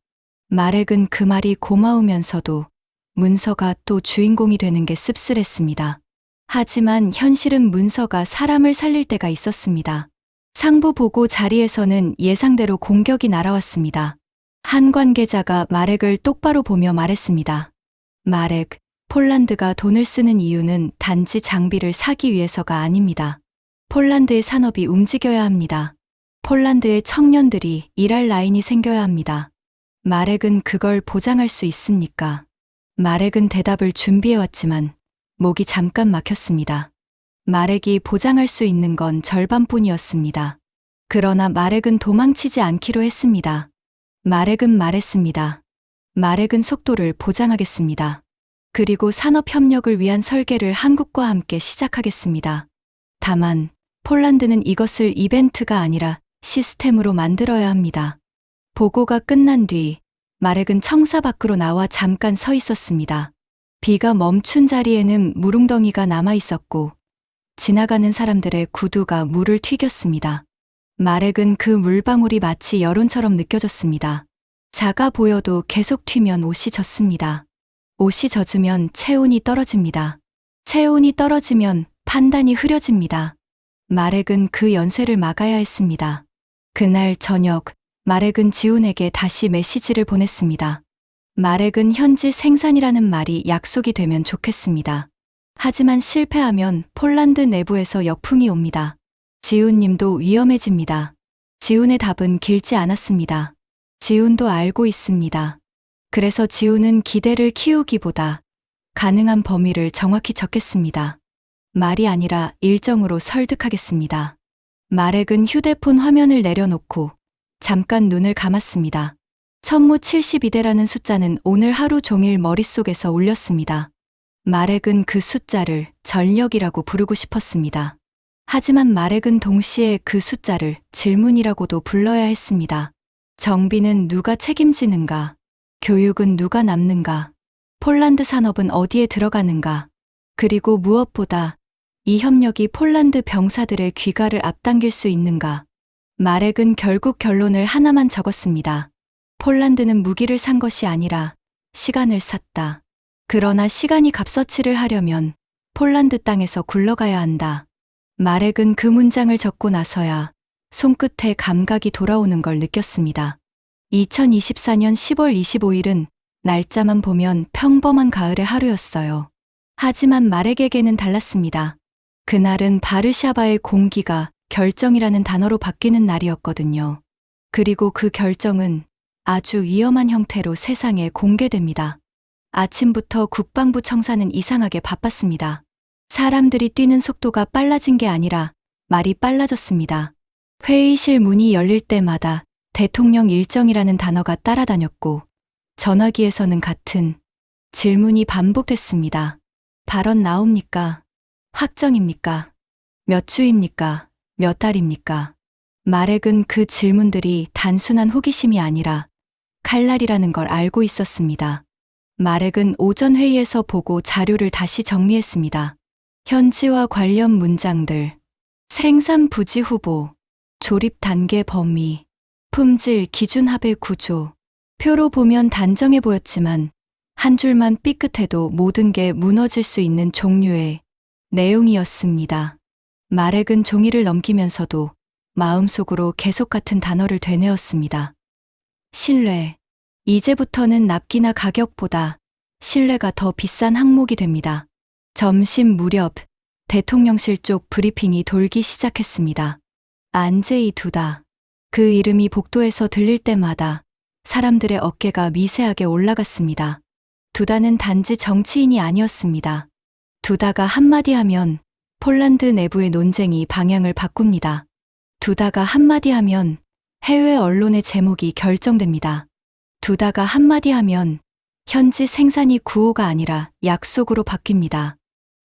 마렉은 그 말이 고마우면서도 문서가 또 주인공이 되는 게 씁쓸했습니다. 하지만 현실은 문서가 사람을 살릴 때가 있었습니다. 상부 보고 자리에서는 예상대로 공격이 날아왔습니다. 한 관계자가 마렉을 똑바로 보며 말했습니다. 마렉, 폴란드가 돈을 쓰는 이유는 단지 장비를 사기 위해서가 아닙니다. 폴란드의 산업이 움직여야 합니다. 폴란드의 청년들이 일할 라인이 생겨야 합니다. 마렉은 그걸 보장할 수 있습니까? 마렉은 대답을 준비해왔지만 목이 잠깐 막혔습니다. 마렉이 보장할 수 있는 건 절반뿐이었습니다. 그러나 마렉은 도망치지 않기로 했습니다. 마렉은 말했습니다. 마렉은 속도를 보장하겠습니다. 그리고 산업협력을 위한 설계를 한국과 함께 시작하겠습니다. 다만 폴란드는 이것을 이벤트가 아니라 시스템으로 만들어야 합니다. 보고가 끝난 뒤 마렉은 청사 밖으로 나와 잠깐 서 있었습니다. 비가 멈춘 자리에는 물웅덩이가 남아 있었고 지나가는 사람들의 구두가 물을 튀겼습니다. 마렉은 그 물방울이 마치 여론처럼 느껴졌습니다. 작아 보여도 계속 튀면 옷이 젖습니다. 옷이 젖으면 체온이 떨어집니다. 체온이 떨어지면 판단이 흐려집니다. 마렉은 그 연쇄를 막아야 했습니다. 그날 저녁, 마렉은 지훈에게 다시 메시지를 보냈습니다. 마렉은 현지 생산이라는 말이 약속이 되면 좋겠습니다. 하지만 실패하면 폴란드 내부에서 역풍이 옵니다. 지훈님도 위험해집니다. 지훈의 답은 길지 않았습니다. 지훈도 알고 있습니다. 그래서 지훈은 기대를 키우기보다 가능한 범위를 정확히 적겠습니다. 말이 아니라 일정으로 설득하겠습니다. 마렉은 휴대폰 화면을 내려놓고 잠깐 눈을 감았습니다. 1072대라는 숫자는 오늘 하루 종일 머릿속에서 울렸습니다. 마렉은 그 숫자를 전력이라고 부르고 싶었습니다. 하지만 마렉은 동시에 그 숫자를 질문이라고도 불러야 했습니다. 정비는 누가 책임지는가? 교육은 누가 남는가? 폴란드 산업은 어디에 들어가는가? 그리고 무엇보다 이 협력이 폴란드 병사들의 귀가를 앞당길 수 있는가? 마렉은 결국 결론을 하나만 적었습니다. 폴란드는 무기를 산 것이 아니라 시간을 샀다. 그러나 시간이 값어치를 하려면 폴란드 땅에서 굴러가야 한다. 마렉은 그 문장을 적고 나서야 손끝에 감각이 돌아오는 걸 느꼈습니다. 2024년 10월 25일은 날짜만 보면 평범한 가을의 하루였어요. 하지만 마렉에게는 달랐습니다. 그날은 바르샤바의 공기가 결정이라는 단어로 바뀌는 날이었거든요. 그리고 그 결정은 아주 위험한 형태로 세상에 공개됩니다. 아침부터 국방부 청사는 이상하게 바빴습니다. 사람들이 뛰는 속도가 빨라진 게 아니라 말이 빨라졌습니다. 회의실 문이 열릴 때마다 대통령 일정이라는 단어가 따라다녔고 전화기에서는 같은 질문이 반복됐습니다. 발언 나옵니까? 확정입니까? 몇 주입니까? 몇 달입니까? 마렉은 그 질문들이 단순한 호기심이 아니라 칼날이라는 걸 알고 있었습니다. 마렉은 오전 회의에서 보고 자료를 다시 정리했습니다. 현지와 관련 문장들, 생산 부지 후보, 조립 단계 범위, 품질 기준 합의 구조. 표로 보면 단정해 보였지만 한 줄만 삐끗해도 모든 게 무너질 수 있는 종류의 내용이었습니다. 마렉은 종이를 넘기면서도 마음속으로 계속 같은 단어를 되뇌었습니다. 신뢰. 이제부터는 납기나 가격보다 신뢰가 더 비싼 항목이 됩니다. 점심 무렵 대통령실 쪽 브리핑이 돌기 시작했습니다. 안제이 두다. 그 이름이 복도에서 들릴 때마다 사람들의 어깨가 미세하게 올라갔습니다. 두다는 단지 정치인이 아니었습니다. 두다가 한마디 하면 폴란드 내부의 논쟁이 방향을 바꿉니다. 두다가 한마디 하면 해외 언론의 제목이 결정됩니다. 두다가 한마디 하면 현지 생산이 구호가 아니라 약속으로 바뀝니다.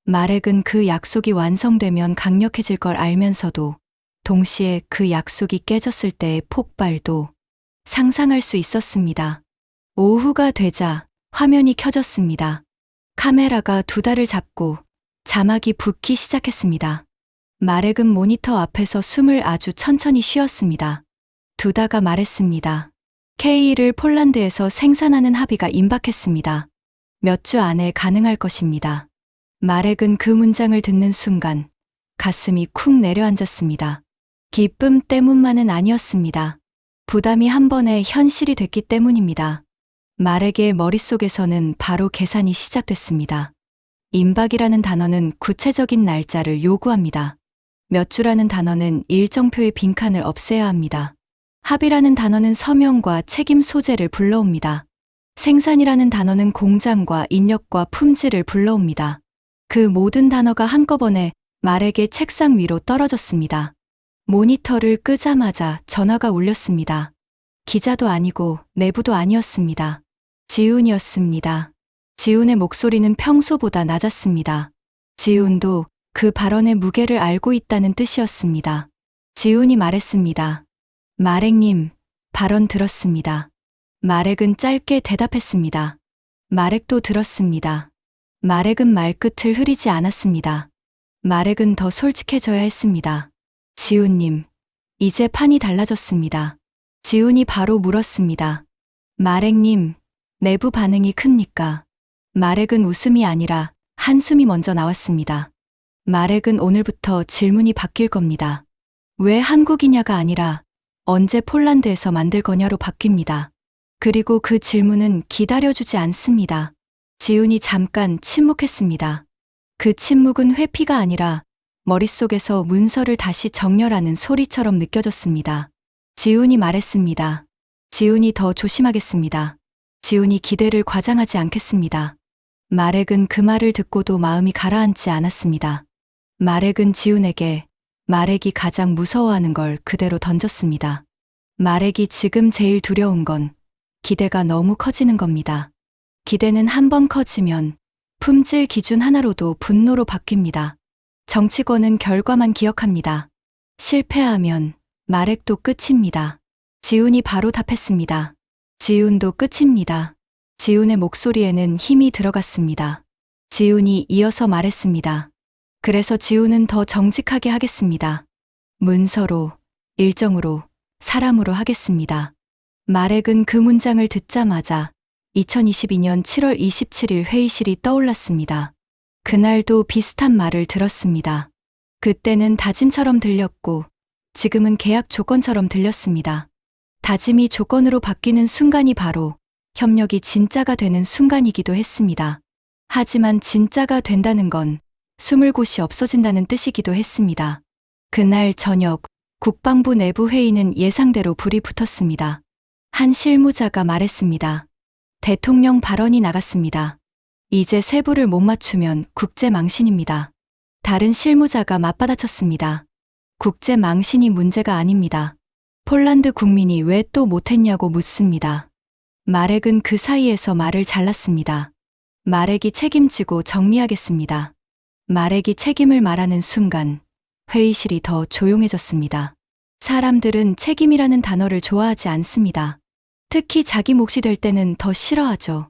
마렉은 그 약속이 완성되면 강력해질 걸 알면서도 동시에 그 약속이 깨졌을 때의 폭발도 상상할 수 있었습니다. 오후가 되자 화면이 켜졌습니다. 카메라가 두다를 잡고 자막이 붙기 시작했습니다. 마렉은 모니터 앞에서 숨을 아주 천천히 쉬었습니다. 두다가 말했습니다. K를 폴란드에서 생산하는 합의가 임박했습니다. 몇 주 안에 가능할 것입니다. 마렉은 그 문장을 듣는 순간 가슴이 쿵 내려앉았습니다. 기쁨 때문만은 아니었습니다. 부담이 한 번에 현실이 됐기 때문입니다. 마렉의 머릿속에서는 바로 계산이 시작됐습니다. 임박이라는 단어는 구체적인 날짜를 요구합니다. 몇 주라는 단어는 일정표의 빈칸을 없애야 합니다. 합의라는 단어는 서명과 책임 소재를 불러옵니다. 생산이라는 단어는 공장과 인력과 품질을 불러옵니다. 그 모든 단어가 한꺼번에 마렉의 책상 위로 떨어졌습니다. 모니터를 끄자마자 전화가 울렸습니다. 기자도 아니고 내부도 아니었습니다. 지훈이었습니다. 지훈의 목소리는 평소보다 낮았습니다. 지훈도 그 발언의 무게를 알고 있다는 뜻이었습니다. 지훈이 말했습니다. 마렉님, 발언 들었습니다. 마렉은 짧게 대답했습니다. 마렉도 들었습니다. 마렉은 말끝을 흐리지 않았습니다. 마렉은 더 솔직해져야 했습니다. 지훈님, 이제 판이 달라졌습니다. 지훈이 바로 물었습니다. 마렉님, 내부 반응이 큽니까? 마렉은 웃음이 아니라 한숨이 먼저 나왔습니다. 마렉은 오늘부터 질문이 바뀔 겁니다. 왜 한국이냐가 아니라 언제 폴란드에서 만들 거냐로 바뀝니다. 그리고 그 질문은 기다려주지 않습니다. 지훈이 잠깐 침묵했습니다. 그 침묵은 회피가 아니라 머릿속에서 문서를 다시 정렬하는 소리처럼 느껴졌습니다. 지훈이 말했습니다. 지훈이 더 조심하겠습니다. 지훈이 기대를 과장하지 않겠습니다. 마렉은 그 말을 듣고도 마음이 가라앉지 않았습니다. 마렉은 지훈에게 마렉이 가장 무서워하는 걸 그대로 던졌습니다. 마렉이 지금 제일 두려운 건 기대가 너무 커지는 겁니다. 기대는 한 번 커지면 품질 기준 하나로도 분노로 바뀝니다. 정치권은 결과만 기억합니다. 실패하면 마렉도 끝입니다. 지훈이 바로 답했습니다. 지훈도 끝입니다. 지훈의 목소리에는 힘이 들어갔습니다. 지훈이 이어서 말했습니다. 그래서 지훈은 더 정직하게 하겠습니다. 문서로, 일정으로, 사람으로 하겠습니다. 마렉은 그 문장을 듣자마자 2022년 7월 27일 회의실이 떠올랐습니다. 그날도 비슷한 말을 들었습니다. 그때는 다짐처럼 들렸고 지금은 계약 조건처럼 들렸습니다. 다짐이 조건으로 바뀌는 순간이 바로 협력이 진짜가 되는 순간이기도 했습니다. 하지만 진짜가 된다는 건 숨을 곳이 없어진다는 뜻이기도 했습니다. 그날 저녁 국방부 내부 회의는 예상대로 불이 붙었습니다. 한 실무자가 말했습니다. 대통령 발언이 나갔습니다. 이제 세부를 못 맞추면 국제 망신입니다. 다른 실무자가 맞받아쳤습니다. 국제 망신이 문제가 아닙니다. 폴란드 국민이 왜 또 못했냐고 묻습니다. 마렉은 그 사이에서 말을 잘랐습니다. 마렉이 책임지고 정리하겠습니다. 마렉이 책임을 말하는 순간 회의실이 더 조용해졌습니다. 사람들은 책임이라는 단어를 좋아하지 않습니다. 특히 자기 몫이 될 때는 더 싫어하죠.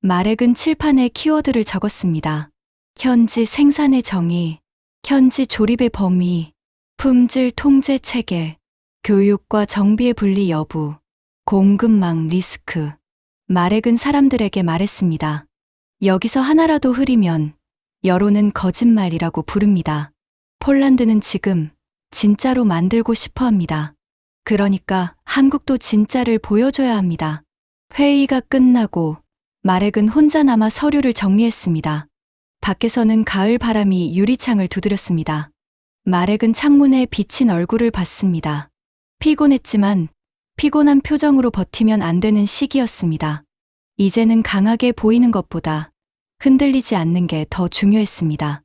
마렉은 칠판에 키워드를 적었습니다. 현지 생산의 정의, 현지 조립의 범위, 품질 통제 체계, 교육과 정비의 분리 여부, 공급망 리스크. 마렉은 사람들에게 말했습니다. 여기서 하나라도 흐리면 여론은 거짓말이라고 부릅니다. 폴란드는 지금 진짜로 만들고 싶어 합니다. 그러니까 한국도 진짜를 보여줘야 합니다. 회의가 끝나고 마렉은 혼자 남아 서류를 정리했습니다. 밖에서는 가을 바람이 유리창을 두드렸습니다. 마렉은 창문에 비친 얼굴을 봤습니다. 피곤했지만 피곤한 표정으로 버티면 안 되는 시기였습니다. 이제는 강하게 보이는 것보다 흔들리지 않는 게 더 중요했습니다.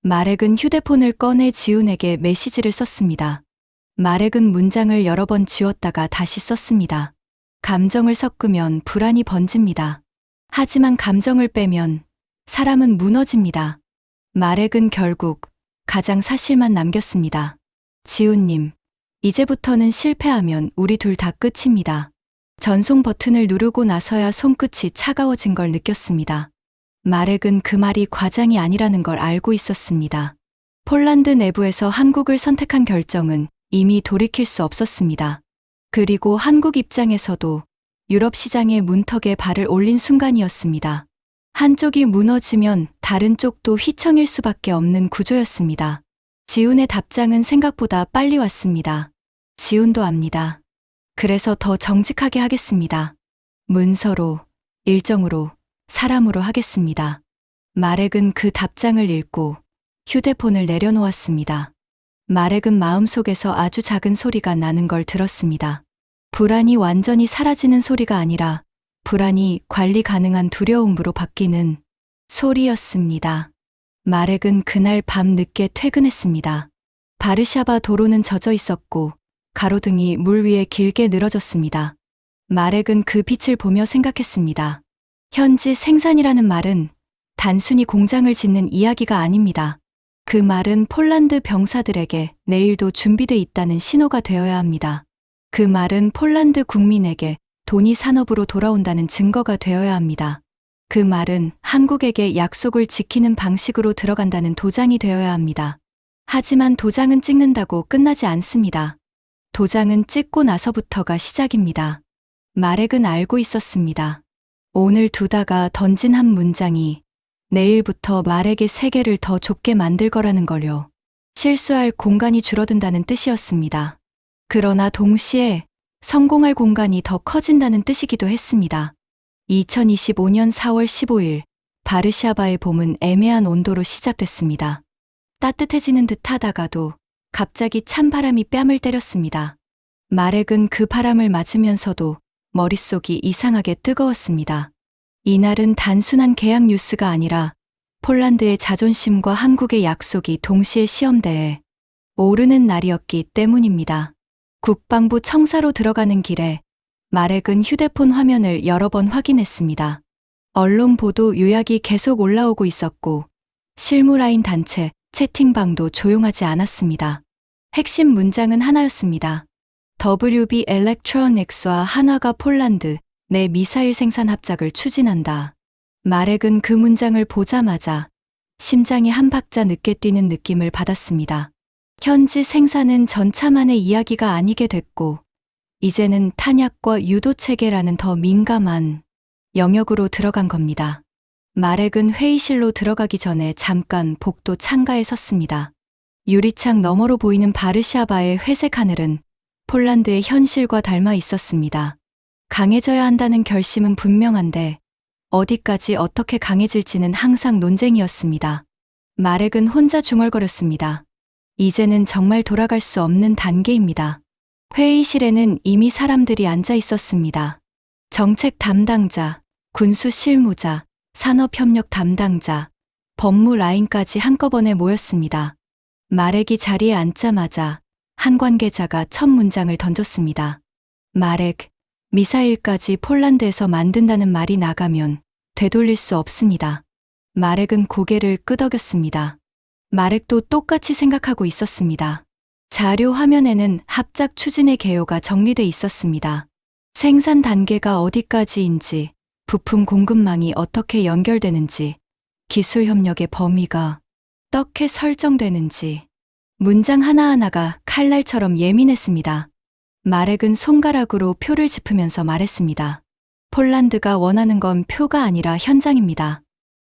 마렉은 휴대폰을 꺼내 지훈에게 메시지를 썼습니다. 마렉은 문장을 여러 번 지웠다가 다시 썼습니다. 감정을 섞으면 불안이 번집니다. 하지만 감정을 빼면 사람은 무너집니다. 마렉은 결국 가장 사실만 남겼습니다. 지훈님, 이제부터는 실패하면 우리 둘 다 끝입니다. 전송 버튼을 누르고 나서야 손끝이 차가워진 걸 느꼈습니다. 마렉은 그 말이 과장이 아니라는 걸 알고 있었습니다. 폴란드 내부에서 한국을 선택한 결정은 이미 돌이킬 수 없었습니다. 그리고 한국 입장에서도 유럽 시장의 문턱에 발을 올린 순간이었습니다. 한쪽이 무너지면 다른 쪽도 휘청일 수밖에 없는 구조였습니다. 지훈의 답장은 생각보다 빨리 왔습니다. 지훈도 압니다. 그래서 더 정직하게 하겠습니다. 문서로, 일정으로, 사람으로 하겠습니다. 마렉은 그 답장을 읽고 휴대폰을 내려놓았습니다. 마렉은 마음속에서 아주 작은 소리가 나는 걸 들었습니다. 불안이 완전히 사라지는 소리가 아니라 불안이 관리 가능한 두려움으로 바뀌는 소리였습니다. 마렉은 그날 밤 늦게 퇴근했습니다. 바르샤바 도로는 젖어 있었고 가로등이 물 위에 길게 늘어졌습니다. 마렉은 그 빛을 보며 생각했습니다. 현지 생산이라는 말은 단순히 공장을 짓는 이야기가 아닙니다. 그 말은 폴란드 병사들에게 내일도 준비돼 있다는 신호가 되어야 합니다. 그 말은 폴란드 국민에게 돈이 산업으로 돌아온다는 증거가 되어야 합니다. 그 말은 한국에게 약속을 지키는 방식으로 들어간다는 도장이 되어야 합니다. 하지만 도장은 찍는다고 끝나지 않습니다. 도장은 찍고 나서부터가 시작입니다. 마렉은 알고 있었습니다. 오늘 두다가 던진 한 문장이 내일부터 마렉의 세계를 더 좁게 만들 거라는 걸요. 실수할 공간이 줄어든다는 뜻이었습니다. 그러나 동시에 성공할 공간이 더 커진다는 뜻이기도 했습니다. 2025년 4월 15일 바르샤바의 봄은 애매한 온도로 시작됐습니다. 따뜻해지는 듯 하다가도 갑자기 찬바람이 뺨을 때렸습니다. 마렉은 그 바람을 맞으면서도 머릿속이 이상하게 뜨거웠습니다. 이날은 단순한 계약 뉴스가 아니라 폴란드의 자존심과 한국의 약속이 동시에 시험대에 오르는 날이었기 때문입니다. 국방부 청사로 들어가는 길에 마렉은 휴대폰 화면을 여러 번 확인했습니다. 언론 보도 요약이 계속 올라오고 있었고 실무라인 단체 채팅방도 조용하지 않았습니다. 핵심 문장은 하나였습니다. WB 엘렉트로닉스와 한화가 폴란드 내 미사일 생산 합작을 추진한다. 마렉은 그 문장을 보자마자 심장이 한 박자 늦게 뛰는 느낌을 받았습니다. 현지 생산은 전차만의 이야기가 아니게 됐고 이제는 탄약과 유도 체계라는 더 민감한 영역으로 들어간 겁니다. 마렉은 회의실로 들어가기 전에 잠깐 복도 창가에 섰습니다. 유리창 너머로 보이는 바르샤바의 회색 하늘은 폴란드의 현실과 닮아 있었습니다. 강해져야 한다는 결심은 분명한데 어디까지 어떻게 강해질지는 항상 논쟁이었습니다. 마렉은 혼자 중얼거렸습니다. 이제는 정말 돌아갈 수 없는 단계입니다. 회의실에는 이미 사람들이 앉아 있었습니다. 정책 담당자, 군수 실무자, 산업협력 담당자, 법무 라인까지 한꺼번에 모였습니다. 마렉이 자리에 앉자마자 한 관계자가 첫 문장을 던졌습니다. 마렉, 미사일까지 폴란드에서 만든다는 말이 나가면 되돌릴 수 없습니다. 마렉은 고개를 끄덕였습니다. 마렉도 똑같이 생각하고 있었습니다. 자료 화면에는 합작 추진의 개요가 정리돼 있었습니다. 생산 단계가 어디까지인지, 부품 공급망이 어떻게 연결되는지, 기술 협력의 범위가 어떻게 설정되는지, 문장 하나하나가 칼날처럼 예민했습니다. 마렉은 손가락으로 표를 짚으면서 말했습니다. 폴란드가 원하는 건 표가 아니라 현장입니다.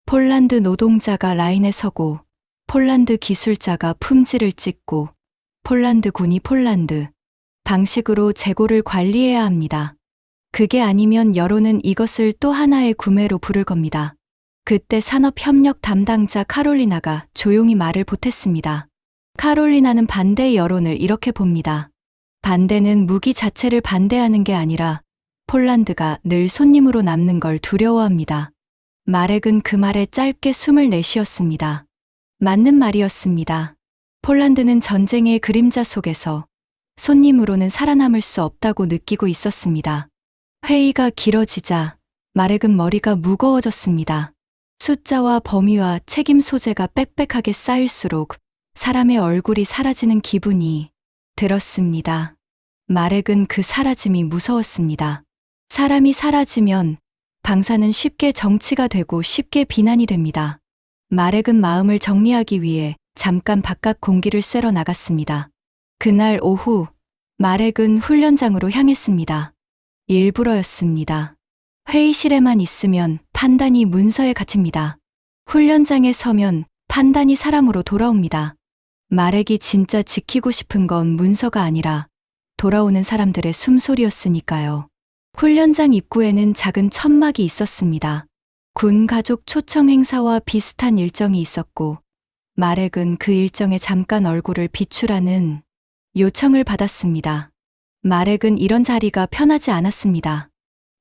폴란드 노동자가 라인에 서고, 폴란드 기술자가 품질을 찍고, 폴란드 군이 폴란드 방식으로 재고를 관리해야 합니다. 그게 아니면 여론은 이것을 또 하나의 구매로 부를 겁니다. 그때 산업협력 담당자 카롤리나가 조용히 말을 보탰습니다. 카롤리나는 반대의 여론을 이렇게 봅니다. 반대는 무기 자체를 반대하는 게 아니라 폴란드가 늘 손님으로 남는 걸 두려워합니다. 마렉은 그 말에 짧게 숨을 내쉬었습니다. 맞는 말이었습니다. 폴란드는 전쟁의 그림자 속에서 손님으로는 살아남을 수 없다고 느끼고 있었습니다. 회의가 길어지자 마렉은 머리가 무거워졌습니다. 숫자와 범위와 책임 소재가 빽빽하게 쌓일수록 사람의 얼굴이 사라지는 기분이 들었습니다. 마렉은 그 사라짐이 무서웠습니다. 사람이 사라지면 방사는 쉽게 정치가 되고 쉽게 비난이 됩니다. 마렉은 마음을 정리하기 위해 잠깐 바깥 공기를 쐬러 나갔습니다. 그날 오후 마렉은 훈련장으로 향했습니다. 일부러였습니다. 회의실에만 있으면 판단이 문서에 갇힙니다. 훈련장에 서면 판단이 사람으로 돌아옵니다. 말액이 진짜 지키고 싶은 건 문서가 아니라 돌아오는 사람들의 숨소리였으니까요. 훈련장 입구에는 작은 천막이 있었습니다. 군 가족 초청 행사와 비슷한 일정이 있었고, 말액은 그 일정에 잠깐 얼굴을 비추라는 요청을 받았습니다. 말액은 이런 자리가 편하지 않았습니다.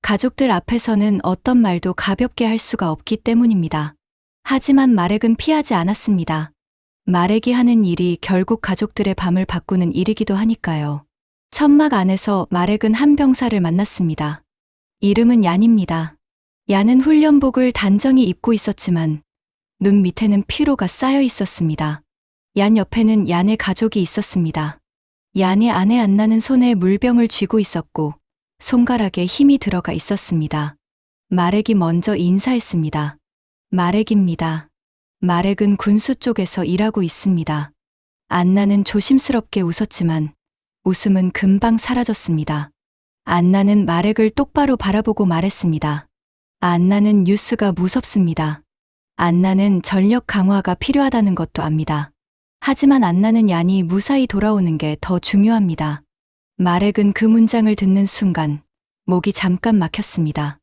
가족들 앞에서는 어떤 말도 가볍게 할 수가 없기 때문입니다. 하지만 말액은 피하지 않았습니다. 말액이 하는 일이 결국 가족들의 밤을 바꾸는 일이기도 하니까요. 천막 안에서 말액은 한 병사를 만났습니다. 이름은 얀입니다. 얀은 훈련복을 단정히 입고 있었지만 눈 밑에는 피로가 쌓여 있었습니다. 얀 옆에는 얀의 가족이 있었습니다. 얀의 아내 안나는 손에 물병을 쥐고 있었고 손가락에 힘이 들어가 있었습니다. 말액이 먼저 인사했습니다. 말액입니다. 말액은 군수 쪽에서 일하고 있습니다. 안나는 조심스럽게 웃었지만 웃음은 금방 사라졌습니다. 안나는 말액을 똑바로 바라보고 말했습니다. 안나는 뉴스가 무섭습니다. 안나는 전력 강화가 필요하다는 것도 압니다. 하지만 안나는 얀이 무사히 돌아오는 게 더 중요합니다. 말액은 그 문장을 듣는 순간 목이 잠깐 막혔습니다.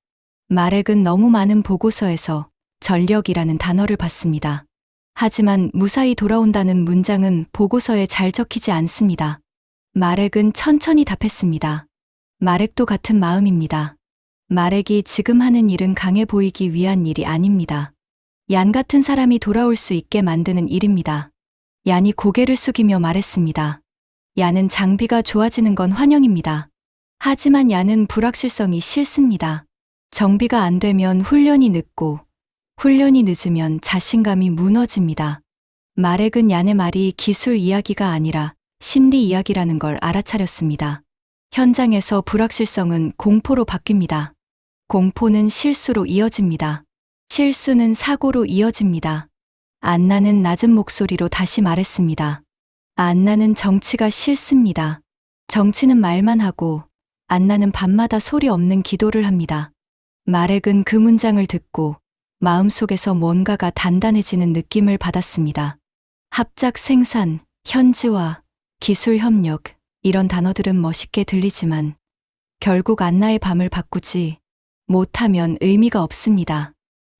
말액은 너무 많은 보고서에서 전력이라는 단어를 봤습니다. 하지만 무사히 돌아온다는 문장은 보고서에 잘 적히지 않습니다. 말액은 천천히 답했습니다. 말액도 같은 마음입니다. 말액이 지금 하는 일은 강해 보이기 위한 일이 아닙니다. 얀 같은 사람이 돌아올 수 있게 만드는 일입니다. 얀이 고개를 숙이며 말했습니다. 얀은 장비가 좋아지는 건 환영입니다. 하지만 얀은 불확실성이 싫습니다. 정비가 안 되면 훈련이 늦고 훈련이 늦으면 자신감이 무너집니다. 말액은 얀의 말이 기술 이야기가 아니라 심리 이야기라는 걸 알아차렸습니다. 현장에서 불확실성은 공포로 바뀝니다. 공포는 실수로 이어집니다. 실수는 사고로 이어집니다. 안나는 낮은 목소리로 다시 말했습니다. 안나는 정치가 싫습니다. 정치는 말만 하고 안나는 밤마다 소리 없는 기도를 합니다. 말액은 그 문장을 듣고 마음속에서 뭔가가 단단해지는 느낌을 받았습니다. 합작 생산, 현지화, 기술 협력, 이런 단어들은 멋있게 들리지만 결국 안나의 밤을 바꾸지 못하면 의미가 없습니다.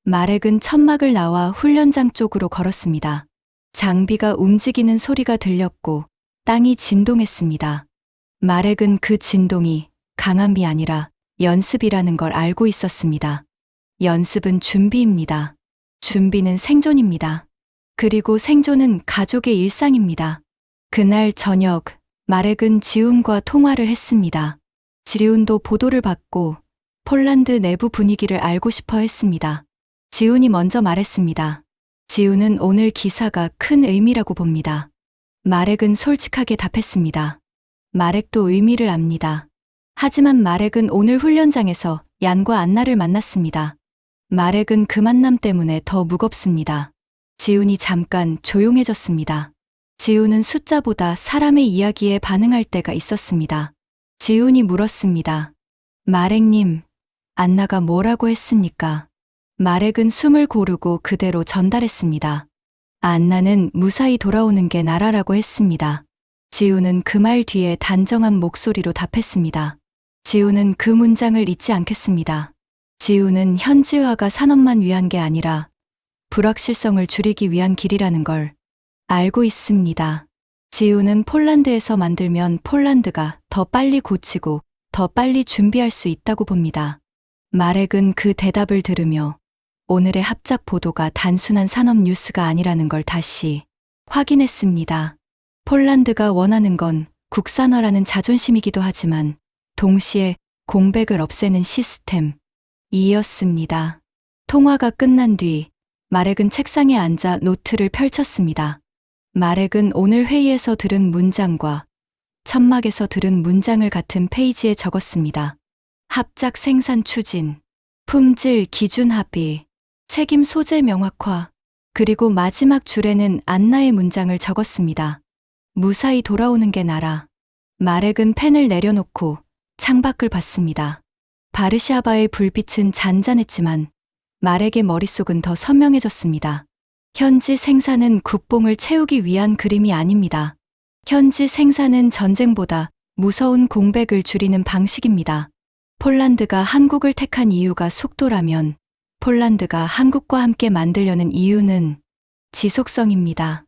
말액은 천막을 나와 훈련장 쪽으로 걸었습니다. 장비가 움직이는 소리가 들렸고 땅이 진동했습니다. 말액은 그 진동이 강함이 아니라 연습이라는 걸 알고 있었습니다. 연습은 준비입니다. 준비는 생존입니다. 그리고 생존은 가족의 일상입니다. 그날 저녁, 말액은 지훈과 통화를 했습니다. 지훈도 보도를 받고 폴란드 내부 분위기를 알고 싶어 했습니다. 지훈이 먼저 말했습니다. 지훈은 오늘 기사가 큰 의미라고 봅니다. 말액은 솔직하게 답했습니다. 말액도 의미를 압니다. 하지만 말액은 오늘 훈련장에서 얀과 안나를 만났습니다. 말액은 그 만남 때문에 더 무겁습니다. 지훈이 잠깐 조용해졌습니다. 지훈은 숫자보다 사람의 이야기에 반응할 때가 있었습니다. 지훈이 물었습니다. 말액님, 안나가 뭐라고 했습니까? 말액은 숨을 고르고 그대로 전달했습니다. 안나는 무사히 돌아오는 게 나라라고 했습니다. 지훈은 그 말 뒤에 단정한 목소리로 답했습니다. 지훈은 그 문장을 잊지 않겠습니다. 지훈은 현지화가 산업만 위한 게 아니라 불확실성을 줄이기 위한 길이라는 걸 알고 있습니다. 지훈은 폴란드에서 만들면 폴란드가 더 빨리 고치고 더 빨리 준비할 수 있다고 봅니다. 말액은 그 대답을 들으며 오늘의 합작 보도가 단순한 산업 뉴스가 아니라는 걸 다시 확인했습니다. 폴란드가 원하는 건 국산화라는 자존심이기도 하지만 동시에 공백을 없애는 시스템이었습니다. 통화가 끝난 뒤 말액은 책상에 앉아 노트를 펼쳤습니다. 말액은 오늘 회의에서 들은 문장과 천막에서 들은 문장을 같은 페이지에 적었습니다. 합작 생산 추진, 품질 기준 합의, 책임 소재 명확화, 그리고 마지막 줄에는 안나의 문장을 적었습니다. 무사히 돌아오는 게 나라. 말액은 펜을 내려놓고 창밖을 봤습니다. 바르샤바의 불빛은 잔잔했지만 말에게 머릿속은 더 선명해졌습니다. 현지 생산은 국뽕을 채우기 위한 그림이 아닙니다. 현지 생산은 전쟁보다 무서운 공백을 줄이는 방식입니다. 폴란드가 한국을 택한 이유가 속도라면 폴란드가 한국과 함께 만들려는 이유는 지속성입니다.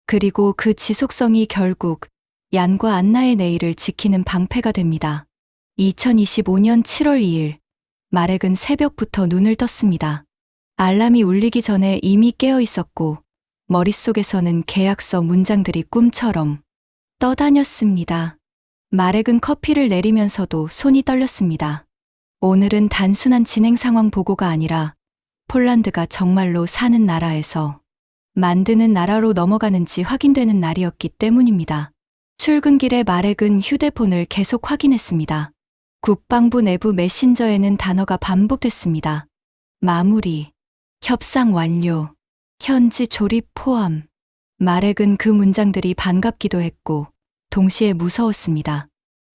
그리고 그 지속성이 결국 얀과 안나의 내일을 지키는 방패가 됩니다. 2025년 7월 2일, 마렉은 새벽부터 눈을 떴습니다. 알람이 울리기 전에 이미 깨어 있었고 머릿속에서는 계약서 문장들이 꿈처럼 떠다녔습니다. 마렉은 커피를 내리면서도 손이 떨렸습니다. 오늘은 단순한 진행 상황 보고가 아니라 폴란드가 정말로 사는 나라에서 만드는 나라로 넘어가는지 확인되는 날이었기 때문입니다. 출근길에 마렉은 휴대폰을 계속 확인했습니다. 국방부 내부 메신저에는 단어가 반복됐습니다. 마무리, 협상 완료, 현지 조립 포함. 마렉은 그 문장들이 반갑기도 했고 동시에 무서웠습니다.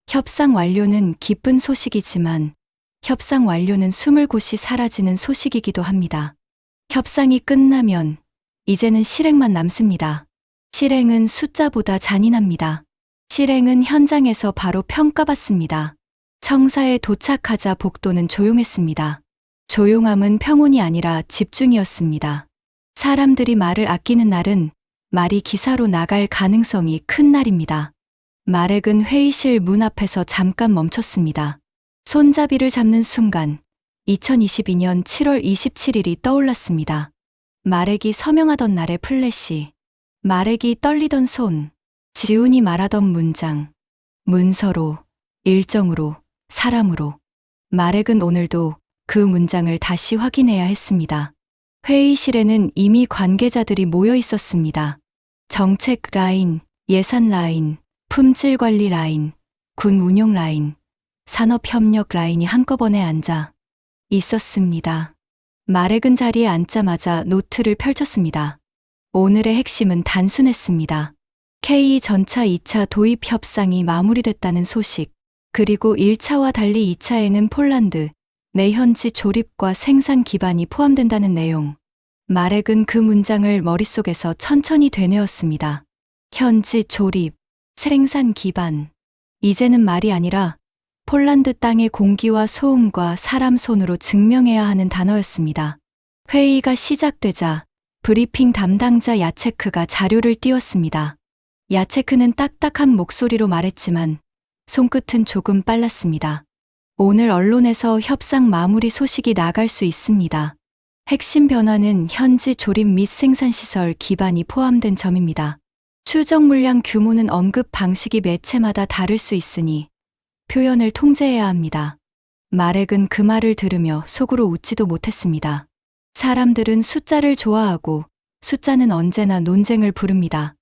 협상 완료는 기쁜 소식이지만 협상 완료는 숨을 곳이 사라지는 소식이기도 합니다. 협상이 끝나면 이제는 실행만 남습니다. 실행은 숫자보다 잔인합니다. 실행은 현장에서 바로 평가받습니다. 청사에 도착하자 복도는 조용했습니다. 조용함은 평온이 아니라 집중이었습니다. 사람들이 말을 아끼는 날은 말이 기사로 나갈 가능성이 큰 날입니다. 마렉은 회의실 문 앞에서 잠깐 멈췄습니다. 손잡이를 잡는 순간 2022년 7월 27일이 떠올랐습니다. 마렉이 서명하던 날의 플래시, 마렉이 떨리던 손, 지훈이 말하던 문장, 문서로, 일정으로, 사람으로. 마렉은 오늘도 그 문장을 다시 확인해야 했습니다. 회의실에는 이미 관계자들이 모여 있었습니다. 정책 라인, 예산 라인, 품질 관리 라인, 군 운용 라인, 산업협력 라인이 한꺼번에 앉아 있었습니다. 마렉은 자리에 앉자마자 노트를 펼쳤습니다. 오늘의 핵심은 단순했습니다. K 전차 2차 도입 협상이 마무리됐다는 소식, 그리고 1차와 달리 2차에는 폴란드 내 현지 조립과 생산 기반이 포함된다는 내용. 마렉은 그 문장을 머릿속에서 천천히 되뇌었습니다. 현지 조립, 생산 기반. 이제는 말이 아니라 폴란드 땅의 공기와 소음과 사람 손으로 증명해야 하는 단어였습니다. 회의가 시작되자 브리핑 담당자 야체크가 자료를 띄웠습니다. 야체크는 딱딱한 목소리로 말했지만 손끝은 조금 빨랐습니다. 오늘 언론에서 협상 마무리 소식이 나갈 수 있습니다. 핵심 변화는 현지 조립 및 생산시설 기반이 포함된 점입니다. 추정 물량 규모는 언급 방식이 매체마다 다를 수 있으니 표현을 통제해야 합니다. 마렉은 그 말을 들으며 속으로 웃지도 못했습니다. 사람들은 숫자를 좋아하고 숫자는 언제나 논쟁을 부릅니다.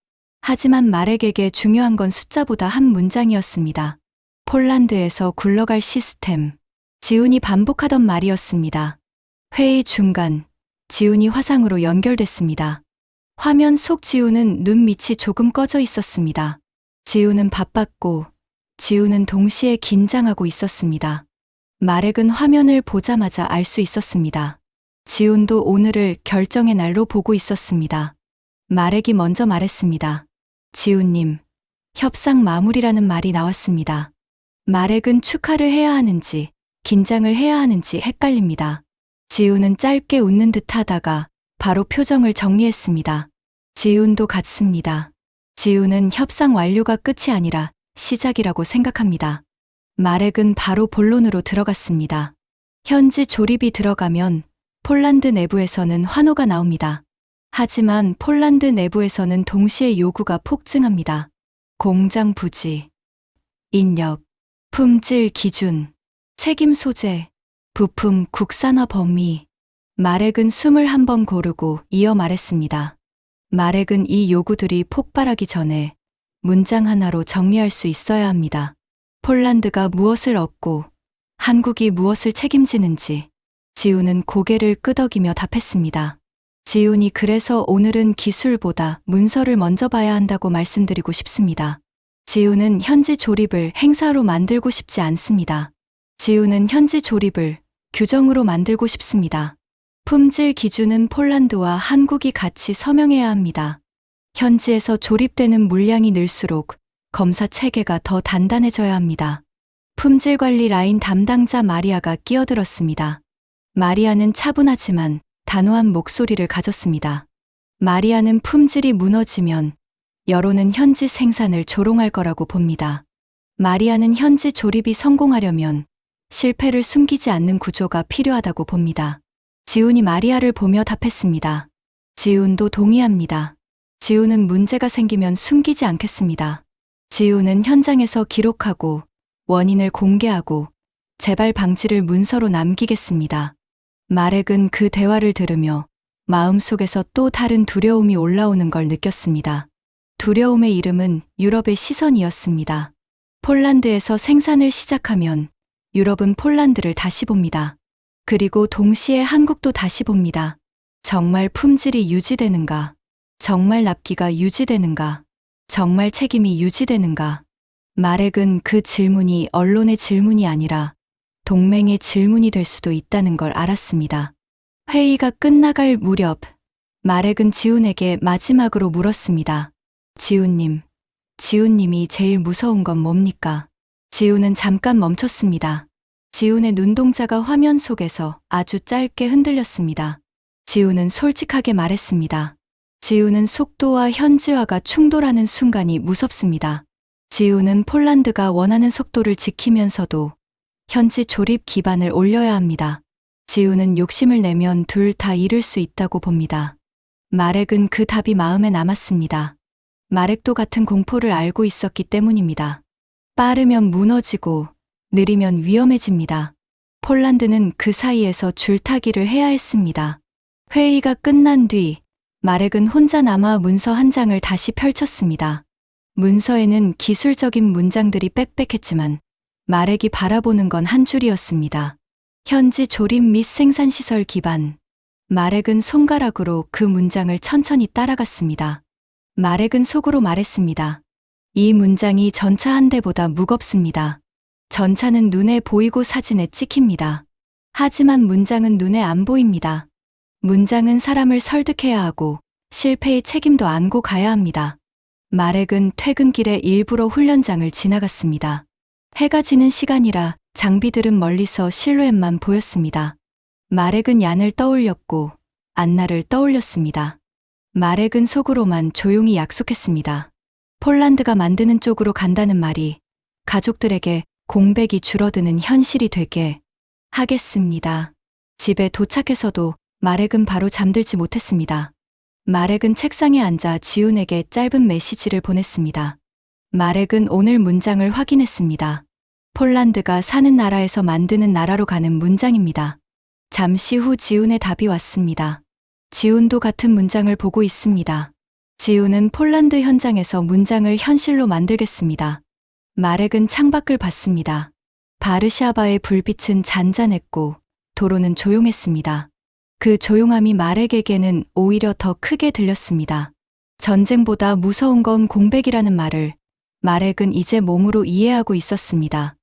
하지만 마렉에게 중요한 건 숫자보다 한 문장이었습니다. 폴란드에서 굴러갈 시스템. 지훈이 반복하던 말이었습니다. 회의 중간, 지훈이 화상으로 연결됐습니다. 화면 속 지훈은 눈밑이 조금 꺼져 있었습니다. 지훈은 바빴고 지훈은 동시에 긴장하고 있었습니다. 마렉은 화면을 보자마자 알 수 있었습니다. 지훈도 오늘을 결정의 날로 보고 있었습니다. 마렉이 먼저 말했습니다. 지훈님, 협상 마무리라는 말이 나왔습니다. 마렉은 축하를 해야 하는지 긴장을 해야 하는지 헷갈립니다. 지훈은 짧게 웃는 듯 하다가 바로 표정을 정리했습니다. 지훈도 같습니다. 지훈은 협상 완료가 끝이 아니라 시작이라고 생각합니다. 마렉은 바로 본론으로 들어갔습니다. 현지 조립이 들어가면 폴란드 내부에서는 환호가 나옵니다. 하지만 폴란드 내부에서는 동시에 요구가 폭증합니다. 공장 부지, 인력, 품질 기준, 책임 소재, 부품 국산화 범위. 마렉은 숨을 한번 고르고 이어 말했습니다. 마렉은 이 요구들이 폭발하기 전에 문장 하나로 정리할 수 있어야 합니다. 폴란드가 무엇을 얻고 한국이 무엇을 책임지는지. 지훈은 고개를 끄덕이며 답했습니다. 지훈이 그래서 오늘은 기술보다 문서를 먼저 봐야 한다고 말씀드리고 싶습니다. 지훈은 현지 조립을 행사로 만들고 싶지 않습니다. 지우는 현지 조립을 규정으로 만들고 싶습니다. 품질 기준은 폴란드와 한국이 같이 서명해야 합니다. 현지에서 조립되는 물량이 늘수록 검사 체계가 더 단단해져야 합니다. 품질 관리 라인 담당자 마리아가 끼어들었습니다. 마리아는 차분하지만 단호한 목소리를 가졌습니다. 마리아는 품질이 무너지면 여론은 현지 생산을 조롱할 거라고 봅니다. 마리아는 현지 조립이 성공하려면 실패를 숨기지 않는 구조가 필요하다고 봅니다. 지훈이 마리아를 보며 답했습니다. 지훈도 동의합니다. 지훈은 문제가 생기면 숨기지 않겠습니다. 지훈은 현장에서 기록하고 원인을 공개하고 재발 방지를 문서로 남기겠습니다. 마렉은 그 대화를 들으며 마음속에서 또 다른 두려움이 올라오는 걸 느꼈습니다. 두려움의 이름은 유럽의 시선이었습니다. 폴란드에서 생산을 시작하면 유럽은 폴란드를 다시 봅니다. 그리고 동시에 한국도 다시 봅니다. 정말 품질이 유지되는가? 정말 납기가 유지되는가? 정말 책임이 유지되는가? 마렉은 그 질문이 언론의 질문이 아니라 동맹의 질문이 될 수도 있다는 걸 알았습니다. 회의가 끝나갈 무렵, 마렉은 지훈에게 마지막으로 물었습니다. 지훈님이 제일 무서운 건 뭡니까? 지훈은 잠깐 멈췄습니다. 지훈의 눈동자가 화면 속에서 아주 짧게 흔들렸습니다. 지훈은 솔직하게 말했습니다. 지훈은 속도와 현지화가 충돌하는 순간이 무섭습니다. 지훈은 폴란드가 원하는 속도를 지키면서도 현지 조립 기반을 올려야 합니다. 지훈은 욕심을 내면 둘 다 잃을 수 있다고 봅니다. 마렉은 그 답이 마음에 남았습니다. 마렉도 같은 공포를 알고 있었기 때문입니다. 빠르면 무너지고 느리면 위험해집니다. 폴란드는 그 사이에서 줄타기를 해야 했습니다. 회의가 끝난 뒤 마렉은 혼자 남아 문서 한 장을 다시 펼쳤습니다. 문서에는 기술적인 문장들이 빽빽했지만 마렉이 바라보는 건 한 줄이었습니다. 현지 조립 및 생산시설 기반. 마렉은 손가락으로 그 문장을 천천히 따라갔습니다. 마렉은 속으로 말했습니다. 이 문장이 전차 한 대보다 무겁습니다. 전차는 눈에 보이고 사진에 찍힙니다. 하지만 문장은 눈에 안 보입니다. 문장은 사람을 설득해야 하고 실패의 책임도 안고 가야 합니다. 마렉은 퇴근길에 일부러 훈련장을 지나갔습니다. 해가 지는 시간이라 장비들은 멀리서 실루엣만 보였습니다. 마렉은 얀을 떠올렸고 안나를 떠올렸습니다. 마렉은 속으로만 조용히 약속했습니다. 폴란드가 만드는 쪽으로 간다는 말이 가족들에게 공백이 줄어드는 현실이 되게 하겠습니다. 집에 도착해서도 마렉은 바로 잠들지 못했습니다. 마렉은 책상에 앉아 지훈에게 짧은 메시지를 보냈습니다. 마렉은 오늘 문장을 확인했습니다. 폴란드가 사는 나라에서 만드는 나라로 가는 문장입니다. 잠시 후 지훈의 답이 왔습니다. 지훈도 같은 문장을 보고 있습니다. 지훈은 폴란드 현장에서 문장을 현실로 만들겠습니다. 마렉은 창밖을 봤습니다. 바르샤바의 불빛은 잔잔했고 도로는 조용했습니다. 그 조용함이 마렉에게는 오히려 더 크게 들렸습니다. 전쟁보다 무서운 건 공백이라는 말을 마렉은 이제 몸으로 이해하고 있었습니다.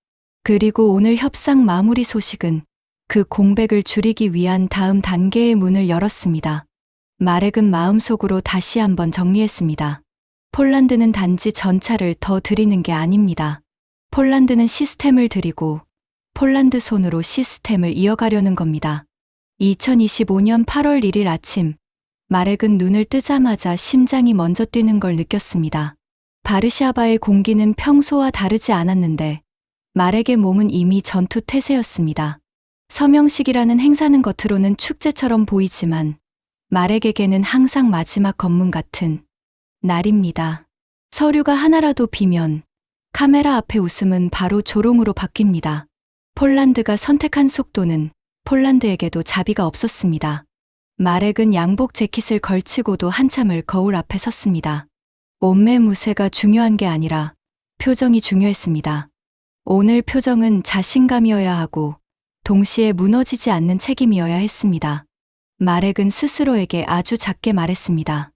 그리고 오늘 협상 마무리 소식은 그 공백을 줄이기 위한 다음 단계의 문을 열었습니다. 마렉은 마음속으로 다시 한번 정리했습니다. 폴란드는 단지 전차를 더 들이는 게 아닙니다. 폴란드는 시스템을 들이고 폴란드 손으로 시스템을 이어가려는 겁니다. 2025년 8월 1일 아침, 마렉은 눈을 뜨자마자 심장이 먼저 뛰는 걸 느꼈습니다. 바르샤바의 공기는 평소와 다르지 않았는데 마렉의 몸은 이미 전투 태세였습니다. 서명식이라는 행사는 겉으로는 축제처럼 보이지만 마렉에게는 항상 마지막 검문 같은 날입니다. 서류가 하나라도 비면 카메라 앞의 웃음은 바로 조롱으로 바뀝니다. 폴란드가 선택한 속도는 폴란드에게도 자비가 없었습니다. 마렉은 양복 재킷을 걸치고도 한참을 거울 앞에 섰습니다. 옷매 무새가 중요한 게 아니라 표정이 중요했습니다. 오늘 표정은 자신감이어야 하고 동시에 무너지지 않는 책임이어야 했습니다. 마렉은 스스로에게 아주 작게 말했습니다.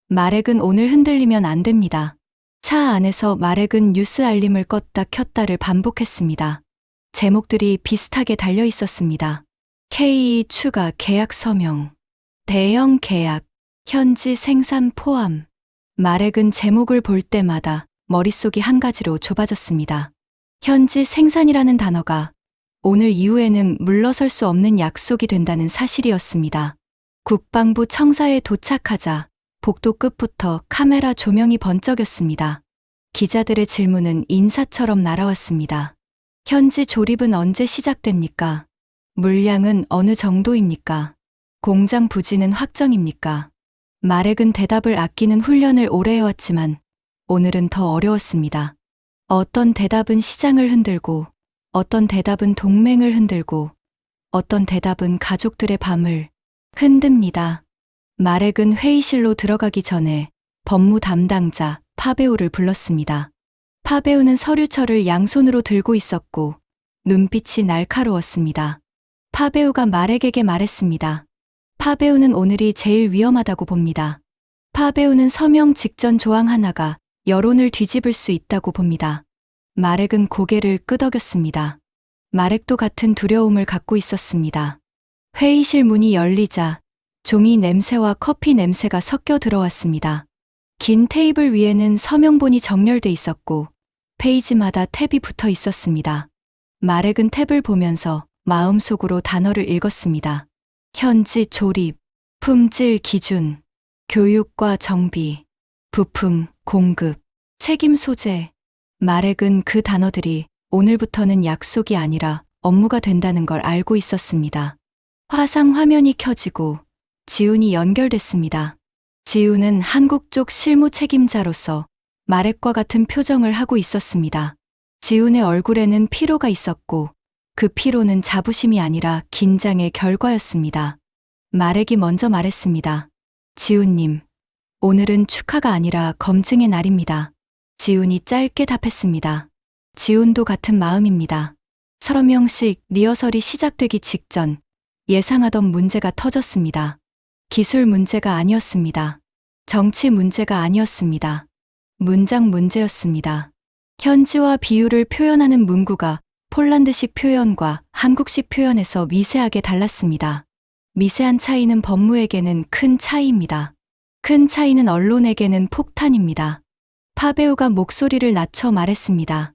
마렉은 오늘 흔들리면 안 됩니다. 차 안에서 마렉은 뉴스 알림을 껐다 켰다를 반복했습니다. 제목들이 비슷하게 달려 있었습니다. KE 추가 계약 서명, 대형 계약, 현지 생산 포함. 마렉은 제목을 볼 때마다 머릿속이 한 가지로 좁아졌습니다. 현지 생산이라는 단어가 오늘 이후에는 물러설 수 없는 약속이 된다는 사실이었습니다. 국방부 청사에 도착하자 복도 끝부터 카메라 조명이 번쩍였습니다. 기자들의 질문은 인사처럼 날아왔습니다. 현지 조립은 언제 시작됩니까? 물량은 어느 정도입니까? 공장 부지는 확정입니까? 마렉은 대답을 아끼는 훈련을 오래 해왔지만 오늘은 더 어려웠습니다. 어떤 대답은 시장을 흔들고, 어떤 대답은 동맹을 흔들고, 어떤 대답은 가족들의 밤을 흔듭니다. 마렉은 회의실로 들어가기 전에 법무 담당자 파베오를 불렀습니다. 파베오는 서류철을 양손으로 들고 있었고 눈빛이 날카로웠습니다. 파베오가 마렉에게 말했습니다. 파베오는 오늘이 제일 위험하다고 봅니다. 파베오는 서명 직전 조항 하나가 여론을 뒤집을 수 있다고 봅니다. 마렉은 고개를 끄덕였습니다. 마렉도 같은 두려움을 갖고 있었습니다. 회의실 문이 열리자 종이 냄새와 커피 냄새가 섞여 들어왔습니다. 긴 테이블 위에는 서명본이 정렬돼 있었고 페이지마다 탭이 붙어 있었습니다. 마렉은 탭을 보면서 마음속으로 단어를 읽었습니다. 현지 조립, 품질 기준, 교육과 정비, 부품, 공급, 책임 소재. 마렉은 그 단어들이 오늘부터는 약속이 아니라 업무가 된다는 걸 알고 있었습니다. 화상 화면이 켜지고 지훈이 연결됐습니다. 지훈은 한국 쪽 실무 책임자로서 마렉과 같은 표정을 하고 있었습니다. 지훈의 얼굴에는 피로가 있었고 그 피로는 자부심이 아니라 긴장의 결과였습니다. 마렉이 먼저 말했습니다. 지훈님, 오늘은 축하가 아니라 검증의 날입니다. 지훈이 짧게 답했습니다. 지훈도 같은 마음입니다. 서명식 리허설이 시작되기 직전 예상하던 문제가 터졌습니다. 기술 문제가 아니었습니다. 정치 문제가 아니었습니다. 문장 문제였습니다. 현지화 비율을 표현하는 문구가 폴란드식 표현과 한국식 표현에서 미세하게 달랐습니다. 미세한 차이는 법무에게는 큰 차이입니다. 큰 차이는 언론에게는 폭탄입니다. 파베오가 목소리를 낮춰 말했습니다.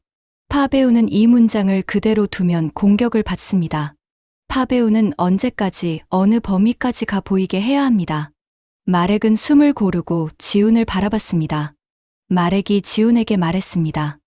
파베오는 이 문장을 그대로 두면 공격을 받습니다. 파베오는 언제까지 어느 범위까지 가 보이게 해야 합니다. 마렉은 숨을 고르고 지훈을 바라봤습니다. 마렉이 지훈에게 말했습니다.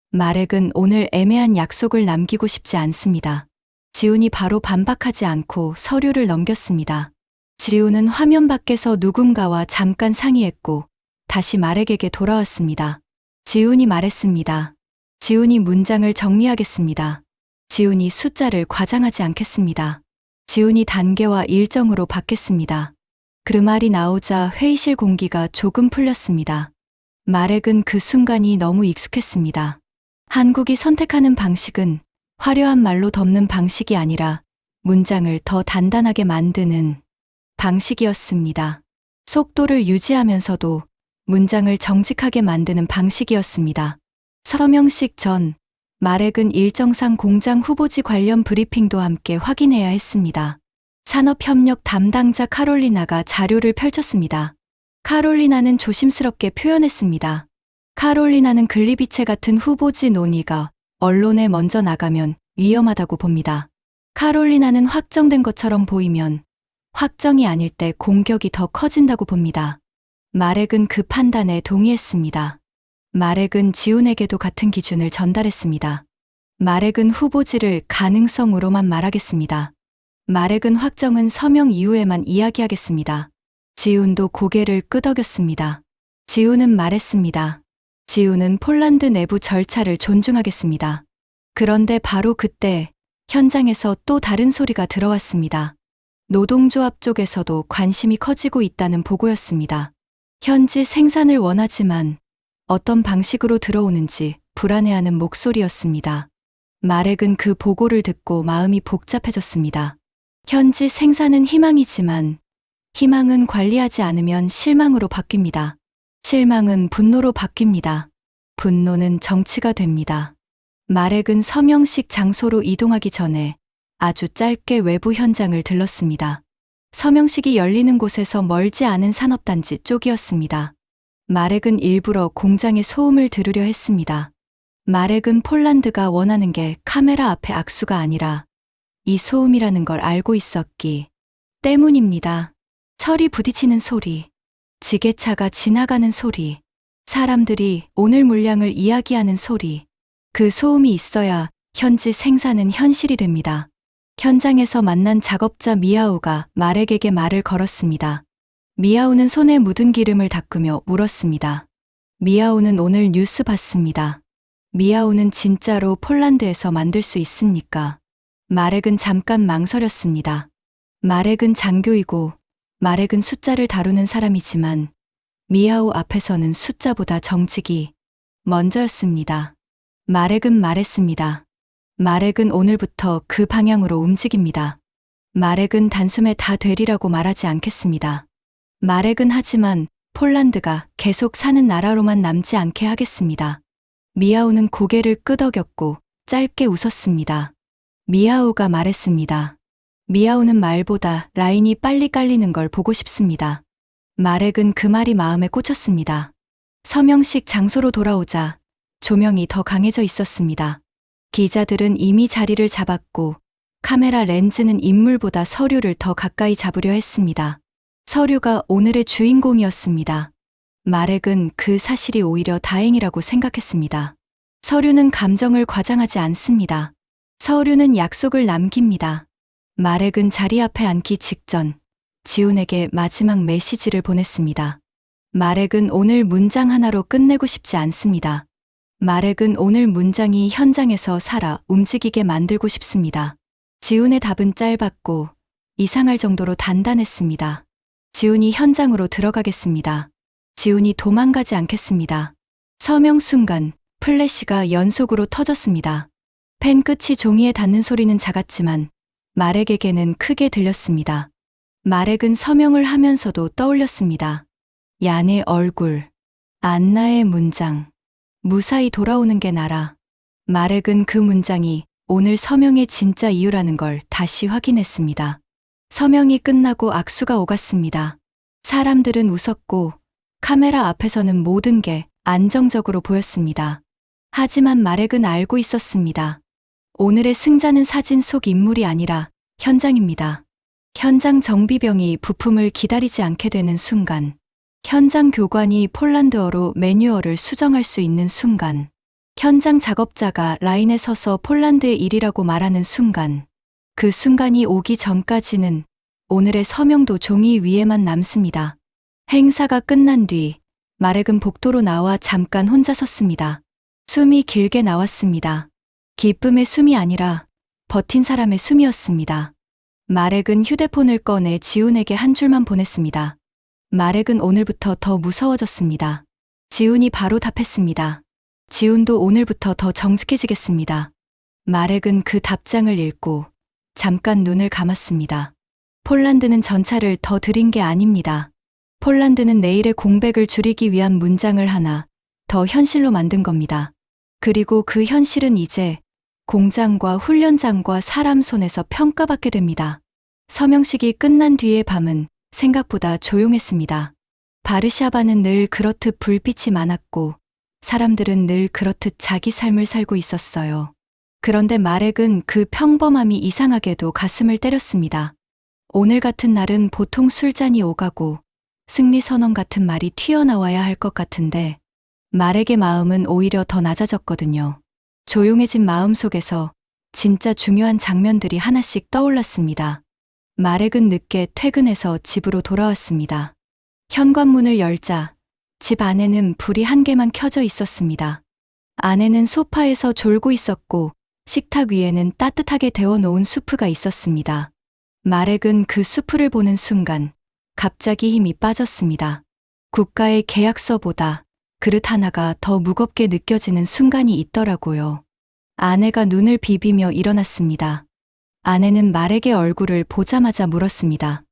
마렉은 오늘 애매한 약속을 남기고 싶지 않습니다. 지훈이 바로 반박하지 않고 서류를 넘겼습니다. 지훈은 화면 밖에서 누군가와 잠깐 상의했고 다시 마렉에게 돌아왔습니다. 지훈이 말했습니다. 지훈이 문장을 정리하겠습니다. 지훈이 숫자를 과장하지 않겠습니다. 지훈이 단계와 일정으로 받겠습니다. 그 말이 나오자 회의실 공기가 조금 풀렸습니다. 마렉은 그 순간이 너무 익숙했습니다. 한국이 선택하는 방식은 화려한 말로 덮는 방식이 아니라 문장을 더 단단하게 만드는 방식이었습니다. 속도를 유지하면서도 문장을 정직하게 만드는 방식이었습니다. 서명식 전, 마렉은 일정상 공장 후보지 관련 브리핑도 함께 확인해야 했습니다. 산업협력 담당자 카롤리나가 자료를 펼쳤습니다. 카롤리나는 조심스럽게 표현했습니다. 카롤리나는 글리비체 같은 후보지 논의가 언론에 먼저 나가면 위험하다고 봅니다. 카롤리나는 확정된 것처럼 보이면 확정이 아닐 때 공격이 더 커진다고 봅니다. 마렉은 그 판단에 동의했습니다. 마렉은 지훈에게도 같은 기준을 전달했습니다. 마렉은 후보지를 가능성으로만 말하겠습니다. 마렉은 확정은 서명 이후에만 이야기하겠습니다. 지훈도 고개를 끄덕였습니다. 지훈은 말했습니다. 지훈은 폴란드 내부 절차를 존중하겠습니다. 그런데 바로 그때 현장에서 또 다른 소리가 들어왔습니다. 노동조합 쪽에서도 관심이 커지고 있다는 보고였습니다. 현지 생산을 원하지만 어떤 방식으로 들어오는지 불안해하는 목소리였습니다. 마렉은 그 보고를 듣고 마음이 복잡해졌습니다. 현지 생산은 희망이지만 희망은 관리하지 않으면 실망으로 바뀝니다. 실망은 분노로 바뀝니다. 분노는 정치가 됩니다. 마렉은 서명식 장소로 이동하기 전에 아주 짧게 외부 현장을 들렀습니다. 서명식이 열리는 곳에서 멀지 않은 산업단지 쪽이었습니다. 마렉은 일부러 공장의 소음을 들으려 했습니다. 마렉은 폴란드가 원하는 게 카메라 앞의 악수가 아니라 이 소음이라는 걸 알고 있었기 때문입니다. 철이 부딪히는 소리, 지게차가 지나가는 소리, 사람들이 오늘 물량을 이야기하는 소리, 그 소음이 있어야 현지 생산은 현실이 됩니다. 현장에서 만난 작업자 미야오가 마렉에게 말을 걸었습니다. 미야오는 손에 묻은 기름을 닦으며 물었습니다. 미야오는 오늘 뉴스 봤습니다. 미야오는 진짜로 폴란드에서 만들 수 있습니까? 마렉은 잠깐 망설였습니다. 마렉은 장교이고 마렉은 숫자를 다루는 사람이지만 미야오 앞에서는 숫자보다 정직이 먼저였습니다. 마렉은 말했습니다. 마렉은 오늘부터 그 방향으로 움직입니다. 마렉은 단숨에 다 되리라고 말하지 않겠습니다. 마렉은 하지만 폴란드가 계속 사는 나라로만 남지 않게 하겠습니다. 미야오는 고개를 끄덕였고 짧게 웃었습니다. 미야오가 말했습니다. 미야오는 말보다 라인이 빨리 깔리는 걸 보고 싶습니다. 마렉은 그 말이 마음에 꽂혔습니다. 서명식 장소로 돌아오자 조명이 더 강해져 있었습니다. 기자들은 이미 자리를 잡았고 카메라 렌즈는 인물보다 서류를 더 가까이 잡으려 했습니다. 서류가 오늘의 주인공이었습니다. 마렉은 그 사실이 오히려 다행이라고 생각했습니다. 서류는 감정을 과장하지 않습니다. 서류는 약속을 남깁니다. 마렉은 자리 앞에 앉기 직전 지훈에게 마지막 메시지를 보냈습니다. 마렉은 오늘 문장 하나로 끝내고 싶지 않습니다. 마렉은 오늘 문장이 현장에서 살아 움직이게 만들고 싶습니다. 지훈의 답은 짧았고 이상할 정도로 단단했습니다. 지훈이 현장으로 들어가겠습니다. 지훈이 도망가지 않겠습니다. 서명 순간 플래시가 연속으로 터졌습니다. 펜 끝이 종이에 닿는 소리는 작았지만 마렉에게는 크게 들렸습니다. 마렉은 서명을 하면서도 떠올렸습니다. 얀의 얼굴, 안나의 문장, 무사히 돌아오는 게 나라. 마렉은 그 문장이 오늘 서명의 진짜 이유라는 걸 다시 확인했습니다. 서명이 끝나고 악수가 오갔습니다. 사람들은 웃었고 카메라 앞에서는 모든 게 안정적으로 보였습니다. 하지만 마렉은 알고 있었습니다. 오늘의 승자는 사진 속 인물이 아니라 현장입니다. 현장 정비병이 부품을 기다리지 않게 되는 순간, 현장 교관이 폴란드어로 매뉴얼을 수정할 수 있는 순간, 현장 작업자가 라인에 서서 폴란드의 일이라고 말하는 순간, 그 순간이 오기 전까지는 오늘의 서명도 종이 위에만 남습니다. 행사가 끝난 뒤 마렉은 복도로 나와 잠깐 혼자 섰습니다. 숨이 길게 나왔습니다. 기쁨의 숨이 아니라 버틴 사람의 숨이었습니다. 마렉은 휴대폰을 꺼내 지훈에게 한 줄만 보냈습니다. 마렉은 오늘부터 더 무서워졌습니다. 지훈이 바로 답했습니다. 지훈도 오늘부터 더 정직해지겠습니다. 마렉은 그 답장을 읽고 잠깐 눈을 감았습니다. 폴란드는 전차를 더 들인 게 아닙니다. 폴란드는 내일의 공백을 줄이기 위한 문장을 하나 더 현실로 만든 겁니다. 그리고 그 현실은 이제 공장과 훈련장과 사람 손에서 평가받게 됩니다. 서명식이 끝난 뒤의 밤은 생각보다 조용했습니다. 바르샤바는 늘 그렇듯 불빛이 많았고 사람들은 늘 그렇듯 자기 삶을 살고 있었어요. 그런데 마렉은 그 평범함이 이상하게도 가슴을 때렸습니다. 오늘 같은 날은 보통 술잔이 오가고 승리 선언 같은 말이 튀어나와야 할 것 같은데 마렉의 마음은 오히려 더 낮아졌거든요. 조용해진 마음 속에서 진짜 중요한 장면들이 하나씩 떠올랐습니다. 마렉은 늦게 퇴근해서 집으로 돌아왔습니다. 현관문을 열자 집 안에는 불이 한 개만 켜져 있었습니다. 아내는 소파에서 졸고 있었고 식탁 위에는 따뜻하게 데워놓은 수프가 있었습니다. 마렉은 그 수프를 보는 순간 갑자기 힘이 빠졌습니다. 국가의 계약서보다 그릇 하나가 더 무겁게 느껴지는 순간이 있더라고요. 아내가 눈을 비비며 일어났습니다. 아내는 마렉의 얼굴을 보자마자 물었습니다.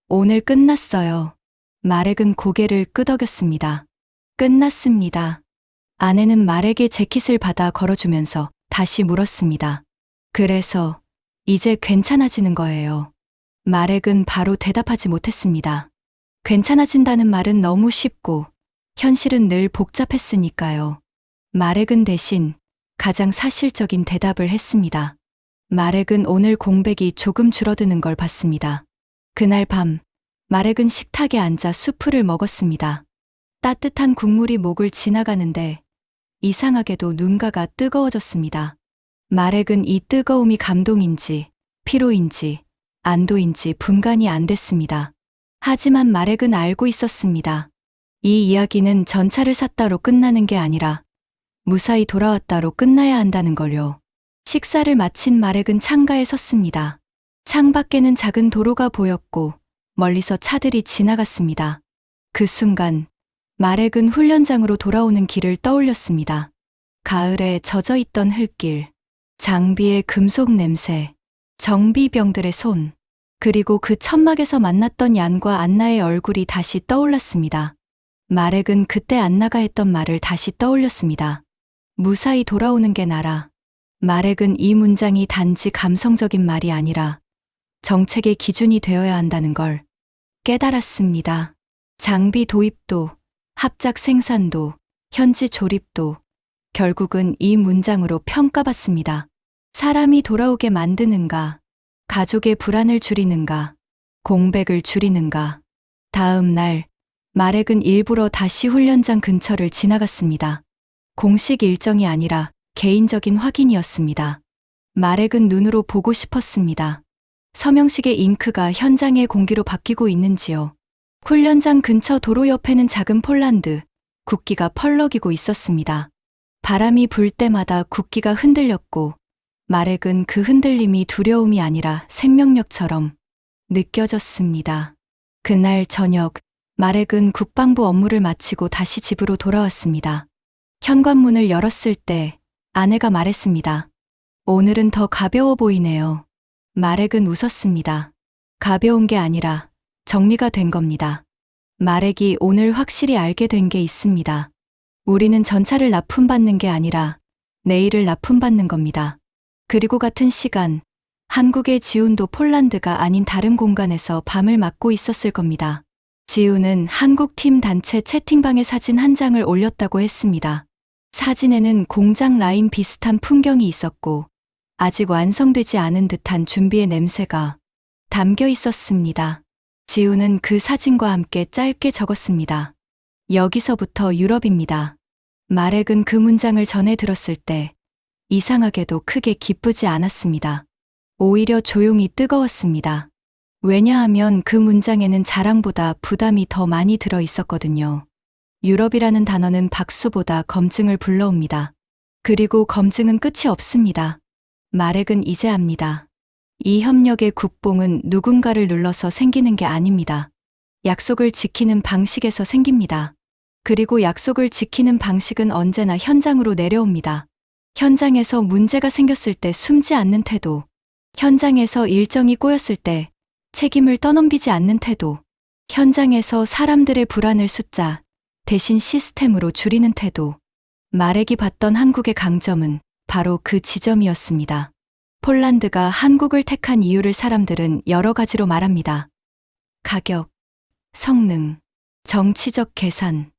오늘 끝났어요. 마렉은 고개를 끄덕였습니다. 끝났습니다. 아내는 마렉의 재킷을 받아 걸어주면서 다시 물었습니다. 그래서 이제 괜찮아지는 거예요. 마렉은 바로 대답하지 못했습니다. 괜찮아진다는 말은 너무 쉽고 현실은 늘 복잡했으니까요. 마렉은 대신 가장 사실적인 대답을 했습니다. 마렉은 오늘 공백이 조금 줄어드는 걸 봤습니다. 그날 밤 마렉은 식탁에 앉아 수프를 먹었습니다. 따뜻한 국물이 목을 지나가는데 이상하게도 눈가가 뜨거워졌습니다. 마렉은 이 뜨거움이 감동인지 피로인지 안도인지 분간이 안 됐습니다. 하지만 마렉은 알고 있었습니다. 이 이야기는 전차를 샀다로 끝나는 게 아니라 무사히 돌아왔다로 끝나야 한다는 걸요. 식사를 마친 마렉은 창가에 섰습니다. 창밖에는 작은 도로가 보였고 멀리서 차들이 지나갔습니다. 그 순간 마렉은 훈련장으로 돌아오는 길을 떠올렸습니다. 가을에 젖어있던 흙길, 장비의 금속 냄새, 정비병들의 손, 그리고 그 천막에서 만났던 얀과 안나의 얼굴이 다시 떠올랐습니다. 마렉은 그때 안나가 했던 말을 다시 떠올렸습니다. 무사히 돌아오는 게 나라. 마렉은 이 문장이 단지 감성적인 말이 아니라 정책의 기준이 되어야 한다는 걸 깨달았습니다. 장비 도입도, 합작 생산도, 현지 조립도 결국은 이 문장으로 평가받습니다. 사람이 돌아오게 만드는가, 가족의 불안을 줄이는가, 공백을 줄이는가. 다음 날 마렉은 일부러 다시 훈련장 근처를 지나갔습니다. 공식 일정이 아니라 개인적인 확인이었습니다. 마렉은 눈으로 보고 싶었습니다. 서명식의 잉크가 현장의 공기로 바뀌고 있는지요. 훈련장 근처 도로 옆에는 작은 폴란드, 국기가 펄럭이고 있었습니다. 바람이 불 때마다 국기가 흔들렸고 마렉은 그 흔들림이 두려움이 아니라 생명력처럼 느껴졌습니다. 그날 저녁 마렉은 국방부 업무를 마치고 다시 집으로 돌아왔습니다. 현관문을 열었을 때 아내가 말했습니다. 오늘은 더 가벼워 보이네요. 마렉은 웃었습니다. 가벼운 게 아니라 정리가 된 겁니다. 마렉이 오늘 확실히 알게 된 게 있습니다. 우리는 전차를 납품받는 게 아니라 내일을 납품받는 겁니다. 그리고 같은 시간 한국의 지훈도 폴란드가 아닌 다른 공간에서 밤을 맞고 있었을 겁니다. 지훈은 한국팀 단체 채팅방에 사진 한 장을 올렸다고 했습니다. 사진에는 공장 라인 비슷한 풍경이 있었고 아직 완성되지 않은 듯한 준비의 냄새가 담겨 있었습니다. 지훈은 그 사진과 함께 짧게 적었습니다. 여기서부터 유럽입니다. 마렉은 그 문장을 전해 들었을 때 이상하게도 크게 기쁘지 않았습니다. 오히려 조용히 뜨거웠습니다. 왜냐하면 그 문장에는 자랑보다 부담이 더 많이 들어 있었거든요. 유럽이라는 단어는 박수보다 검증을 불러옵니다. 그리고 검증은 끝이 없습니다. 마렉은 이제 압니다. 이 협력의 국뽕은 누군가를 눌러서 생기는 게 아닙니다. 약속을 지키는 방식에서 생깁니다. 그리고 약속을 지키는 방식은 언제나 현장으로 내려옵니다. 현장에서 문제가 생겼을 때 숨지 않는 태도, 현장에서 일정이 꼬였을 때 책임을 떠넘기지 않는 태도, 현장에서 사람들의 불안을 숫자, 대신 시스템으로 줄이는 태도. 마렉이 봤던 한국의 강점은 바로 그 지점이었습니다. 폴란드가 한국을 택한 이유를 사람들은 여러 가지로 말합니다. 가격, 성능, 정치적 계산,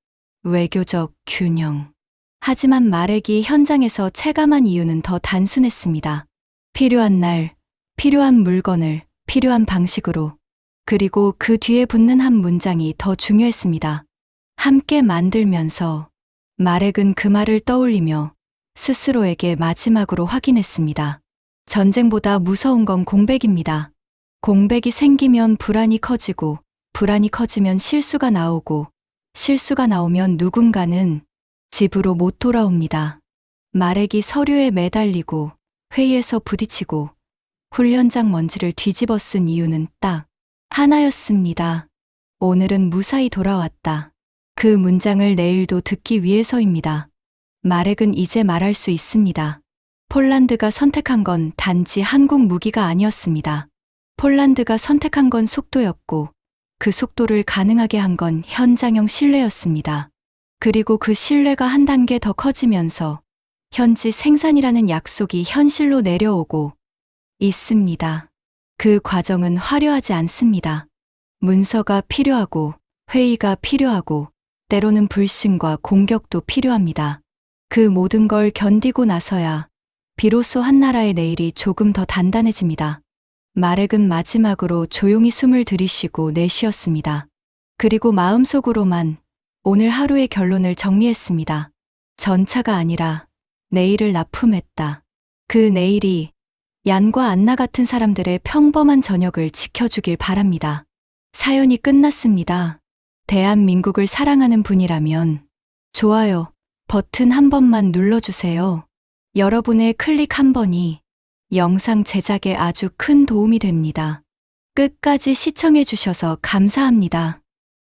외교적 균형. 하지만 마렉이 현장에서 체감한 이유는 더 단순했습니다. 필요한 날, 필요한 물건을 필요한 방식으로, 그리고 그 뒤에 붙는 한 문장이 더 중요했습니다. 함께 만들면서. 마렉은 그 말을 떠올리며 스스로에게 마지막으로 확인했습니다. 전쟁보다 무서운 건 공백입니다. 공백이 생기면 불안이 커지고, 불안이 커지면 실수가 나오고, 실수가 나오면 누군가는 집으로 못 돌아옵니다. 마렉이 서류에 매달리고, 회의에서 부딪히고, 훈련장 먼지를 뒤집어 쓴 이유는 딱 하나였습니다. 오늘은 무사히 돌아왔다. 그 문장을 내일도 듣기 위해서입니다. 마렉은 이제 말할 수 있습니다. 폴란드가 선택한 건 단지 한국 무기가 아니었습니다. 폴란드가 선택한 건 속도였고, 그 속도를 가능하게 한 건 현장형 신뢰였습니다. 그리고 그 신뢰가 한 단계 더 커지면서 현지 생산이라는 약속이 현실로 내려오고 있습니다. 그 과정은 화려하지 않습니다. 문서가 필요하고 회의가 필요하고 때로는 불신과 공격도 필요합니다. 그 모든 걸 견디고 나서야 비로소 한 나라의 내일이 조금 더 단단해집니다. 마렉은 마지막으로 조용히 숨을 들이쉬고 내쉬었습니다. 그리고 마음속으로만 오늘 하루의 결론을 정리했습니다. 전차가 아니라 내일을 납품했다. 그 내일이 얀과 안나 같은 사람들의 평범한 저녁을 지켜주길 바랍니다. 사연이 끝났습니다. 대한민국을 사랑하는 분이라면 좋아요 버튼 한 번만 눌러주세요. 여러분의 클릭 한 번이 영상 제작에 아주 큰 도움이 됩니다. 끝까지 시청해 주셔서 감사합니다.